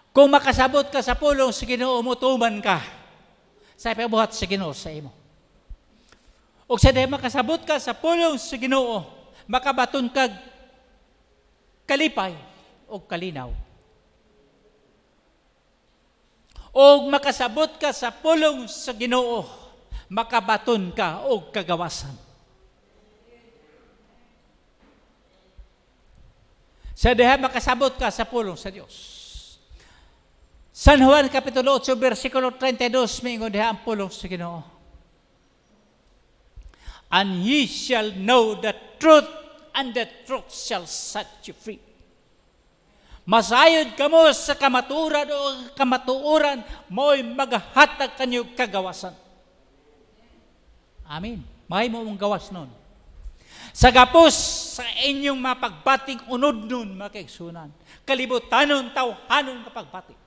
Kung makasabot ka sa pulong sa Ginoo, mutuman ka sa pabuhat sa Ginoo sa imo. O sa diha makasabot ka sa pulong sa Ginoo, makabaton kag kalipay o kalinaw. O makasabot ka sa pulong sa Ginoo, makabaton ka o kagawasan. Sa diha makasabot ka sa pulong sa Dios. San Juan kapitulo 8 versikulo 32 mingon diha ang pulong sa Ginoo. And ye shall know the truth, and the truth shall set you free. Masayod kamo sa kamaturan o kamatuoran, mo'y maghatag kanyo kagawasan. Amen. Mahay mo mong gawas nun. Sa gapos sa inyong mapagbating unod nun makaigsunan. Kalibutanon tawhanon kapagbating.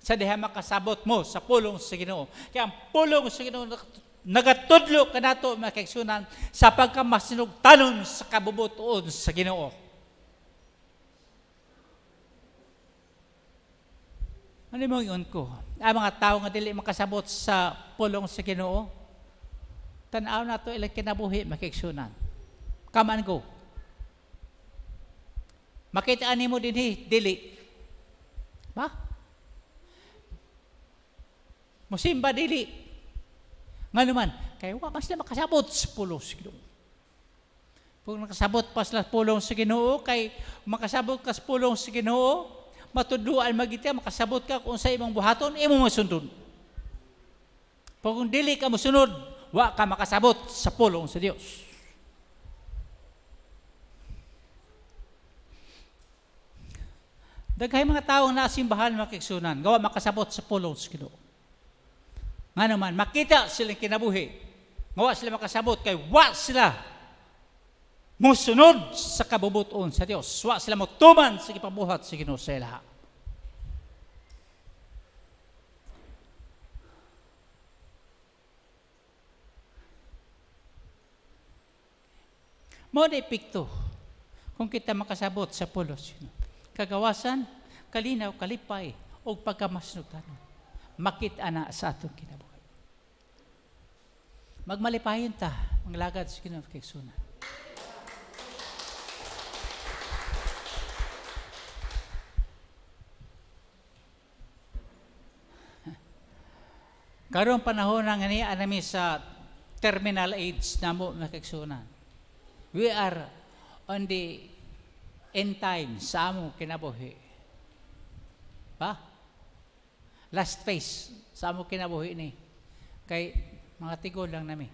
Sa diha makasabot mo sa pulong sa Ginoo. Kaya ang pulong sa Ginoo nagatudlo kanato makaigsunan sa pagkamasinugtanon sa kabubuton sa Ginoo. Ano mo yun ko? Ang mga tao nga dili makasabot sa pulong sa Ginoo, tanaw na to ilang kinabuhi makaigsunan. Come and go. Makita ani mo dinhi dili. Ba? Musimba dili. Ngano man, kay wa mas na makasabot sa pulong sa Ginoo. Kung nakasabot pa sa pulong sa Ginoo, kay makasabot ka sa pulong sa Ginoo, matudluan magita makasabot ka kung sa imong buhaton imo masundon. Kung dili ka mosunod, wa ka makasabot sa pulong sa Dios. Daghay mga tawo na simbahan makigsunan, gawa makasabot sa pulong sa Ginoo. Nga naman, makita silang kinabuhi. Gawa sila makasabot kay wa sila musunod sa kabubuton sa Dios. Wa sila motuman sa gipabuhat sa Ginoo sa ilaha. Mo na epekto kung kita makasabot sa pulong sa Ginoo. Kagawasan, kalinaw, kalipay, o pagkamasnugtanon. Makita na sa atong kinabuhi. Magmalipayon ta, ang lagad sa Ginoo kaigsunan. Karong panahon nga niya anami sa terminal age na mo makaigsunan. We are on the end time sa among kinabuhi. Ba? Last phase sa among kinabuhi ni. Kay mga tigol lang nami.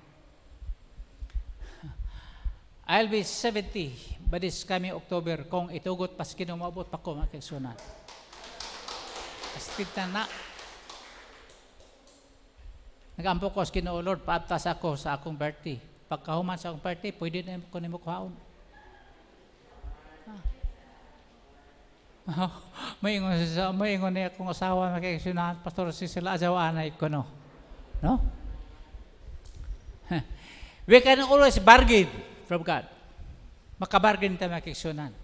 I'll be 70 by this coming October kung itugot pas kinumabot pa ko makaigsunan. Astinta na. Nag-ampo ko sa Ginoo Lord, paabtas ako sa akong birthday. Pagkahuman sa akong birthday, pwede na ko nimo kuhaon. Maingon niya akong asawa makikisunahan, Pastor Cecil, asawaanay ko, no? No? We can always bargain from God. Makabargain tayo makikisunahan.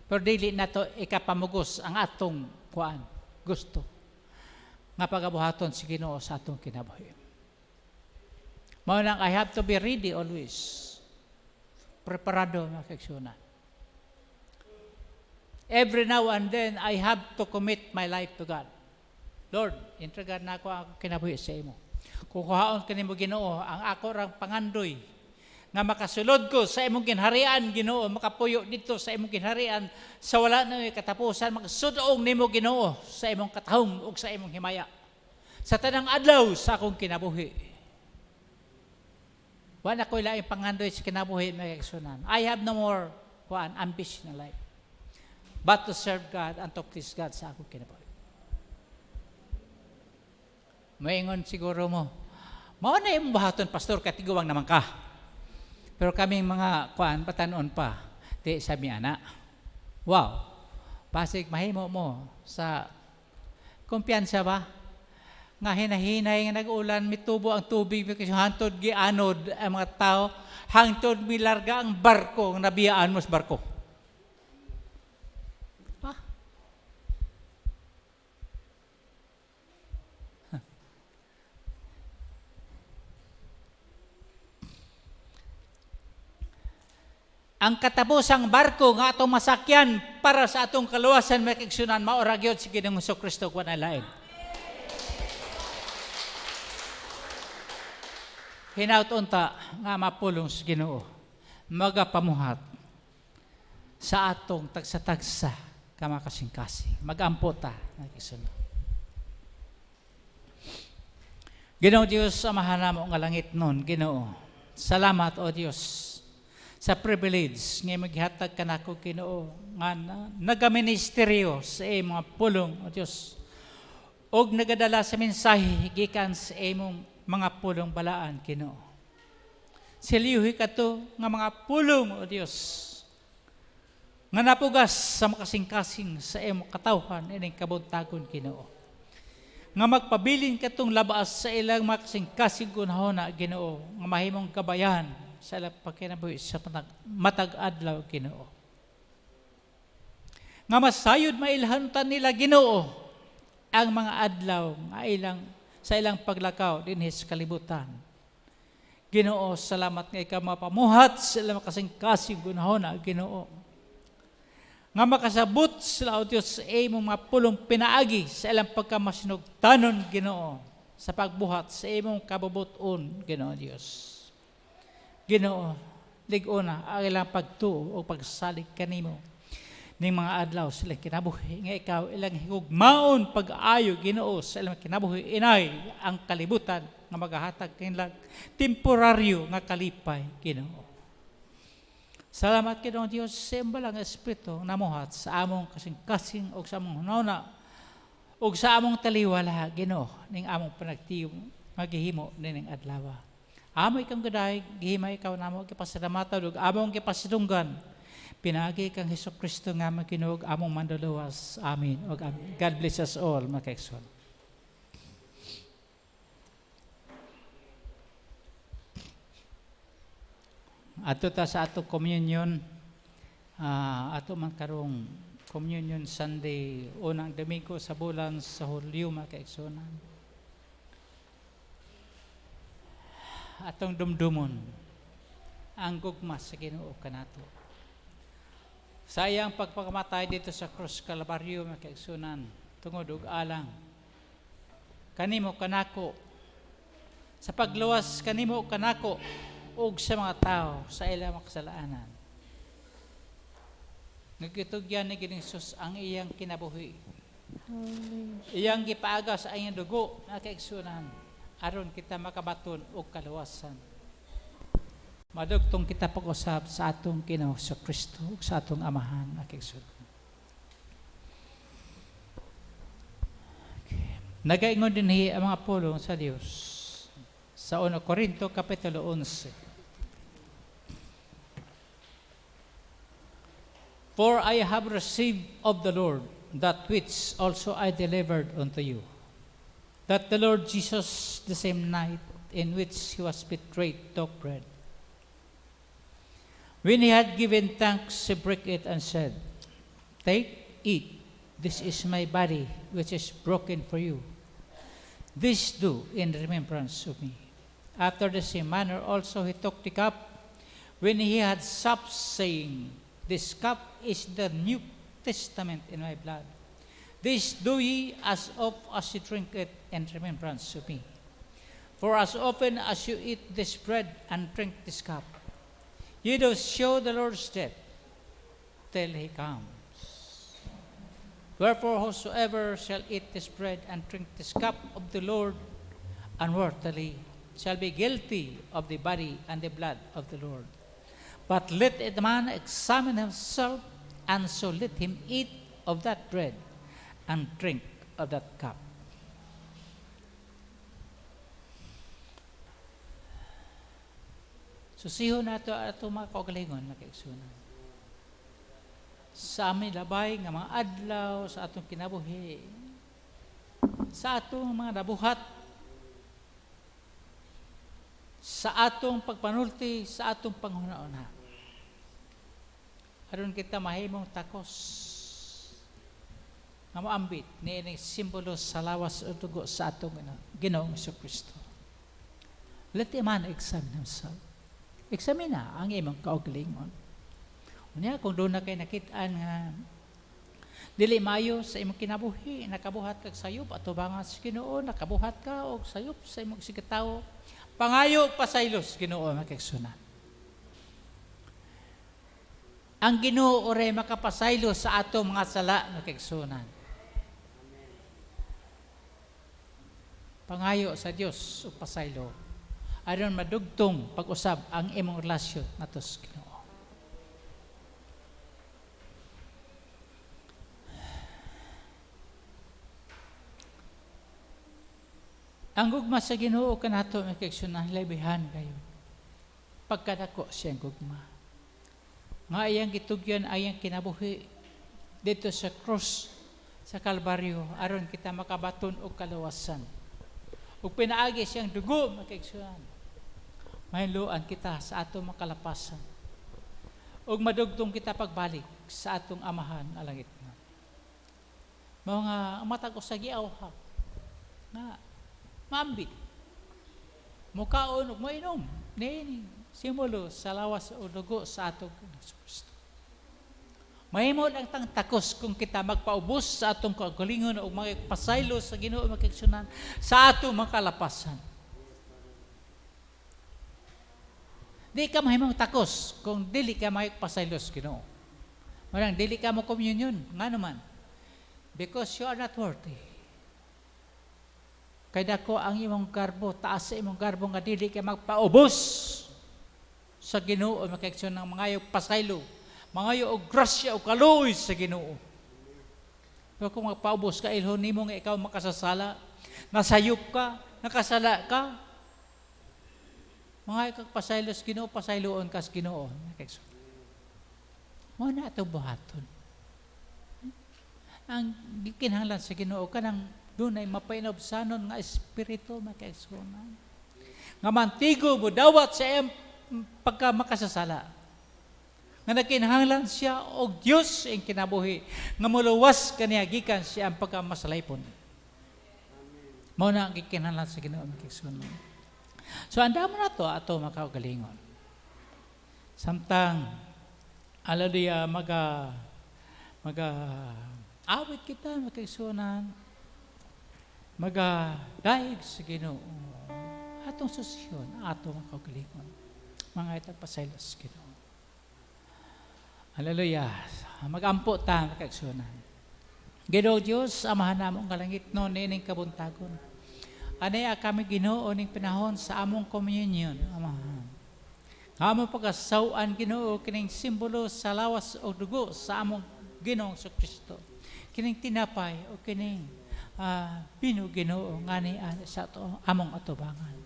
Pero dili na to ikapamugos ang atong kuan, gusto. Nga pagabuhaton si Ginoo sa atong kinabuhi. Mao nang I have to be ready always. Preparado mga kaigsunan. Every now and then, I have to commit my life to God. Lord, intrigad na ako ang kinabuhi sa imo. Kung kuhaon ka nimo Ginoo, ang ako rang pangandoy, nga makasulod ko sa imong ginharian, Ginoo, makapuyo dito sa imong ginharian, sa wala na may katapusan, makasudoong nimo Ginoo, sa imong katahong ug sa imong himaya. Sa tanang adlaw sa akong kinabuhi. Wala ko ilaing pangandoy sa kinabuhi, mga kaigsunan. I have no more ambition in life, but to serve God and to please God sa akong kinabuhi. Maingon siguro mo, mao na yung bahaton, pastor, katiguwang naman ka. Pero kaming mga patanon pa, di sabi ana, wow, pasig mahimo mo sa kumpiyansa ba? Nga hinahinay nga nag-ulan, mitubo ang tubig, kasi hantod gianod ang mga tao, hantod milarga ang barko, nga nabiyaan mo sa barko. Ang katapusang barko nga atong masakyan para sa atong kaluwasan, mga kaigsunan, maura gyud si Ginoong Kristo kuan alain. Hinaut-unta nga mapulong sa Ginoo, magapamuhat sa atong tagsa-tagsa kamakasing-kasing. Magampo ta, mga kaigsunan. Ginoong Dios, amahan namo nga langit nun, Ginoo. Salamat o Dios sa privilege nga maghatag kanako Ginoo nga nagaministeryo sa imong pulong o Dios, og nagadala sa mensahe gikan sa imong mga pulong balaan Ginoo. Siliyuhi kato nga mga pulong o Dios nga napugas sa makasing-kasing sa imong katawhan ining kabuntagon Ginoo, nga magpabilin katong labas sa ilang makasing-kasing gunahona Ginoo, nga mahimong kabayan sa ilang pagkinabuhi sa matag adlaw Ginoo, nga masayod mailhantan nila Ginoo ang mga adlaw nga sa ilang paglakaw dinhi sa kalibutan. Ginoo, salamat nga ikaw mapamuhat sa ilang makasing-kasing gunahona Ginoo, nga makasabot sila o Dios sa imong mga pulong pinaagi sa ilang pagkamasinugtanon Ginoo, sa pagbuhat sa imong kabubuton Ginoo Dios. Ginoo, lig-una ang ilang pagtuo o pagsalig kanimo ning mga adlaw sila kinabuhi, nga ikaw ilang higugmaon pag-ayo Ginoo sa ilang kinabuhi, inay ang kalibutan nga magahatag kanilang temporaryo nga kalipay Ginoo. Salamat Ginoo Dios sa imbalang espiritu namuhat sa among kasing-kasing og sa among hunahuna og sa among taliwala Ginoo ning among panagtiyo maghihimo ning adlaw. Amo ikang gaday, gihimay ikaw namo gipasalamatan ug among gipasidunggan. Pinagi kang Hesukristo nga makinog among manduluwas. Amen. Og amen. God bless us all, mga kaigsoon. Ato ta sa atong communion, ato man karong communion Sunday, unang Domingo sa bulan sa Hulyo, mga kaigsoon. Atong dumdumon ang gugma sa Ginoo kanato. Sayang pagpakamatay dito sa Cross Calvario, mga kaigsunan, tungod og alang kanimo kanako, sa pagluwas kanimo kanako ug sa mga tao sa ilang makasalanan. Nagitugyan ni Ginoong Hesus ang iyang kinabuhi. Iyang gipaaga sa iyang dugo, mga kaigsunan, aron kita makabaton og kaluwasan. Madugtong kita pag-usab sa atong Ginoo sa Kristo ug sa atong Amahan, mga kaigsunan. Okay. Nagaingon dinhi ang mga pulong sa Dios sa 1 Corinto kapitulo 11. For I have received of the Lord that which also I delivered unto you, that the Lord Jesus, the same night in which he was betrayed, took bread. When he had given thanks, he broke it and said, Take, eat, this is my body, which is broken for you. This do in remembrance of me. After the same manner also he took the cup when he had supped, saying, This cup is the New Testament in my blood. This do ye as oft as you drink it in remembrance of me. For as often as you eat this bread and drink this cup, ye do show the Lord's death till he comes. Wherefore whosoever shall eat this bread and drink this cup of the Lord unworthily shall be guilty of the body and the blood of the Lord. But let a man examine himself, and so let him eat of that bread and drink of that cup. Susiho na ito mga kaugalingon, mga kaigsunan. Sa aming labay nga mga adlaw sa atong kinabuhi, sa atong mga nabuhat, sa atong pagpanulti, sa atong panghuna-una. Aron kita mahimong takos nga maambit ni ining simbolo sa lawas o dugo sa atong Ginoong Jesucristo. Let a man examine himself. Examina ang imong kaugalingon. Unya kung doon na kayo nakitaan nga dili mayo sa imong kinabuhi, nakabuhat kag sayop ato bangas sa Ginoo, nakabuhat ka og sayop sa imong sigatawo, pangayo pasaylos Ginoo makigsunan. Ang Ginoo ore makapasaylo sa ato mga sala makigsunan. Pangayo sa Dios og pasaylo aron madugtong pag-usab ang imong relasyon nato sa Ginoo. Ang gugma sa Ginoo kanato makigsunan labihan kayo. Pagkadako siyang gugma. Nga iyang gitugyan ayang kinabuhi dito sa krus sa Kalbaryo aron kita makabaton og kaluwasan. Ug pinaagi siyang dugo makigsunan. Mahiluan kita sa atong makalapasan. Ug madugtong kita pagbalik sa atong amahan nga langit na. Mga matag sa giawha. Na maambit. Mukaon ug mainom. Nini simbolo sa lawas o dugo sa atong Kristo. Mahimo lang tang takos kung kita magpaubos sa atong kagalingon o magpasaylo sa Ginoo makigsunan sa atong makalapasan. Di ka mahimong takos kung dili ka magpasaylo sa Ginoo. Marang dili ka mo communion, nga naman. Because you are not worthy. Kay dako ang imong garbo, taas sa imong garbo nga dili ka magpaubos sa Ginoo makigsunan ng mga pasaylo. Mga og grasya o kaluoy sa Ginoo. Pero kung magpaubos ka, ilhon nimo nga ikaw makasasala, nasayop ka, nakasala ka, mga ikag pasaylo sa Ginoo, pasayloon ka sa Ginoo. Mo na ito buhaton. Ang gikinahanglan sa Ginoo, kanang dunay mapainobsanon nga espiritu makigsunan. Nga mantigo mo dawat sa iyang pagka makasasala. Nga nakinahanglan siya og Dios ang kinabuhi nga muluwas kaniya gikan siya ang pagkamasalaypon. Mao na ang gikinahanglan sa Ginoo makigsunan. So andam na to ato makaugalingon. Samtang hallelujah awit kita makigsunan. Daig sa Ginoo. Atong susyon ato makaugalingon. Mga itagpasaylo sa Ginoo. Hallelujah. Magampo ta makigsunan. Ginoo Dios, amahan namong kalangit no nining kabuntagon. Anay kami Ginoo ning panahon sa among communion, amahan. Among pagasawan Ginoo kining simbolo sa lawas o dugo sa among Ginoong Kristo. Kining tinapay o kining binu Ginoo ngani sa ato among atubangan.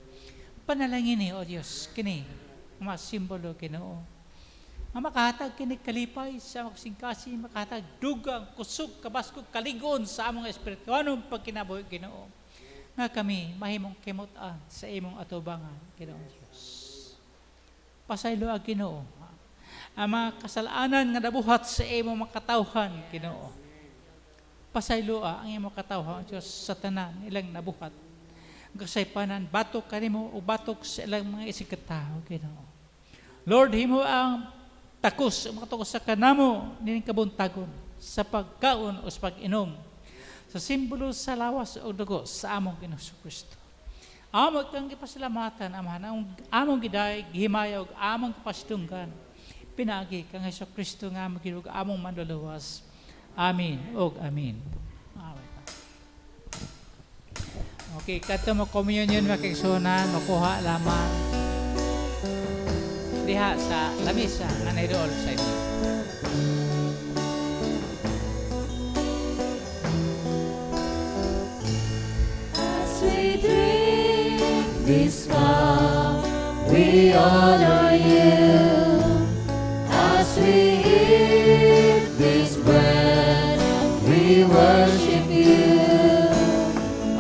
Panalangin ni o Dios kini mga simbolo Ginoo. Makahatag kini kalipay sa magsingkasi, makahatag dugang, kusog, kabaskog, kaligon sa among espiritu. Anong pagkinabuhi Ginoo? Nga kami mahimong kimutan sa imong atubangan, Ginoong Diyos. Pasaylo ang Ginoo. Ang mga kasalanan nga nabuhat sa imong makatawhan, Ginoo. Pasaylo ang imong katawhan, Diyos, sa tanan ilang nabuhat. kasaypanan, batok kanimo o batok sa ilang mga isikataho, Ginoo. Lord, himo ang takos, makatakos sa kanamo, nining kabuntagon, sa pagkaon o sa pag-inom, sa simbolo sa lawas o dugo sa among Ginoo Kristo. Among kang gipasalamatan, Amahan, among giday, gihimayaw, among kapastunggan, pinagi kang Hesus Kristo nga magilug among manluluwas. Amin og amin. Okay, kato mo communion makigsunan, makuha lamang diha sa lamisa nga nairool sa inyo. As we drink this cup, we honor you. As we eat this bread, we worship you.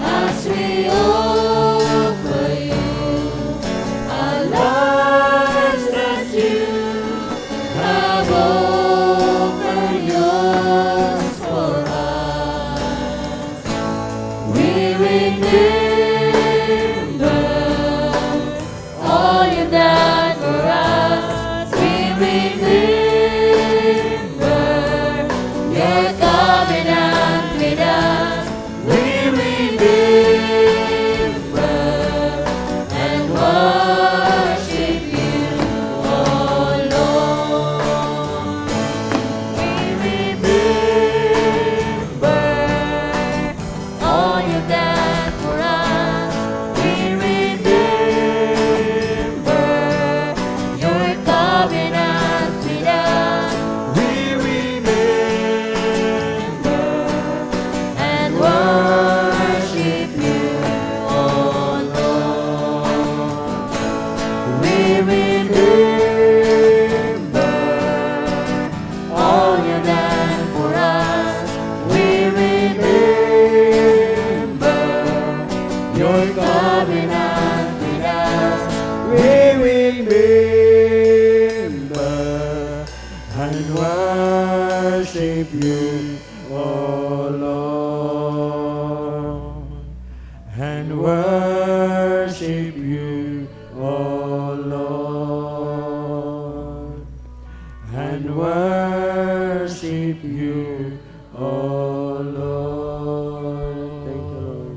As we offer you our lives that you have offered yours for us, we remember all you've done for us. We remember your covenant with us. We remember and worship you, oh Lord. We remember all you've done for us. We remember your covenant with us. We remember and worship you, oh Lord. We remember all you've done for us. We remember your covenant with us. We remember and worship you, O Lord, and worship you, O Lord, and worship you, O Lord. Thank you, Lord.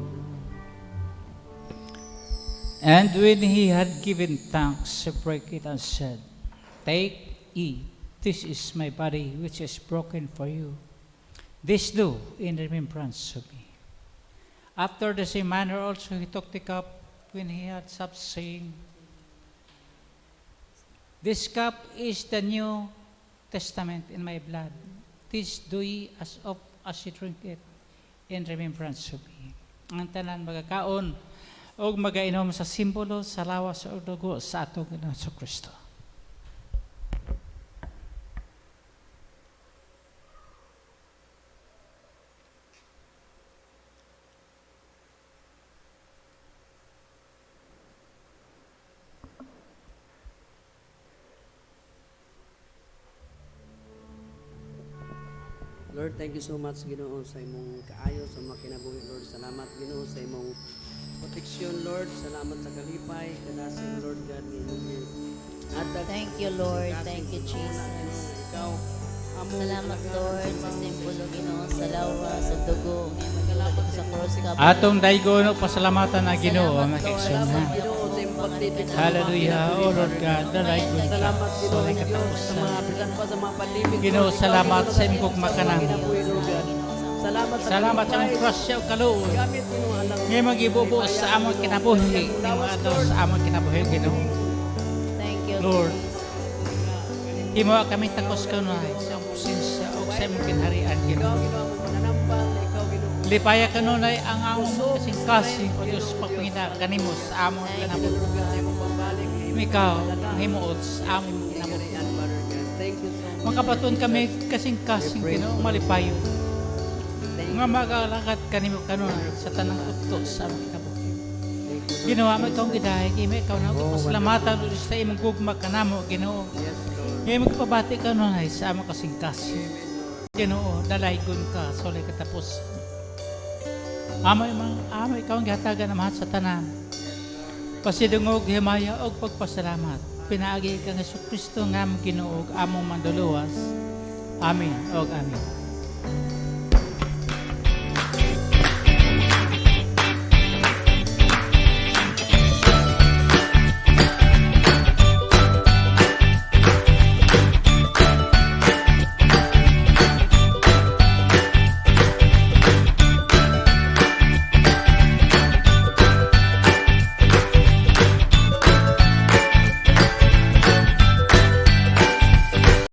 And when he had given thanks, he broke it and said, Take, eat, this is my body which is broken for you. This do in remembrance of me. After the same manner also he took the cup when he had supped, saying, This cup is the New Testament in my blood. This do ye as oft as ye drink it in remembrance of me. Ang tanan magakaon o magainom sa simbolo sa lawas o dugo sa atong Ginoo Kristo. Lord, thank you so much, Ginoo, sa imong kaayo, sa mga kinabuhi, Lord. Salamat, Ginoo, sa imong proteksyon, Lord. Salamat sa kalipay, kanasin, Lord God, Thank you, Lord. Thank you, Jesus. Ikaw, among Salamat, talaga, Lord, sa simbolo, Ginoo, sa lawa, sa dugo, ngayon Salamat sa cross ka. Atong daigono pasalamatan na Ginoo ang Salamat, makigsunan. Ginoo, sa imong pagtitig. Hallelujah, O Lord God, dalay ko ka Salamat, sa Ginoo, may Diyos, sa mga katapusan. bisan pa sa mga panlibig. Ginoo, Lord. Ikaw, salamat Ginoo, sa imong mga makanang. kinabuhi, Lord God. Salamat sa Salamat sa kalipay. mong cross siya o kaluoy. Gamit, Ginoo, alam. Ngayon magibubo sa among kinabuhi. Ngayon sa among kinabuhi, Ginoo. Thank you, Lord, imo kami takos kanunay sa imong presensya o sa imong kinharian, Ikaw, Ginoo. Ginoo, ang mananambal. Ikaw, Ginoo. Lipaya kanunay ang among kasing-kasing o Diyos pagpangina kanimo sa among kinabuhi. Lord God, sa imong pagbalik. Ikaw, ang himuot sa among kinabuhi. Yan, Father God. Thank you so much. Makapaton kami kasing-kasing, Ginoo, malipayo. Thank Nga magalakad kanimo kanunay sa tanang utto sa among kinabuhi. Ginawa mo itong gidahay, ime ikaw na pasalamatan ulit sa imong gugma kanamo, Ginoo. Yes, Lord. Ngayon magpabati ka nunay sa among kasing-kasing. Ginoo, dalaygon ka sa ulit katapos. Amo ikaw ang gihatagan ng mahat sa tanan. Pasidungog, himaya, og pagpasalamat. Pinaagi ka ng Kristo nga among Ginoo, among manduluwas. Amen og amen.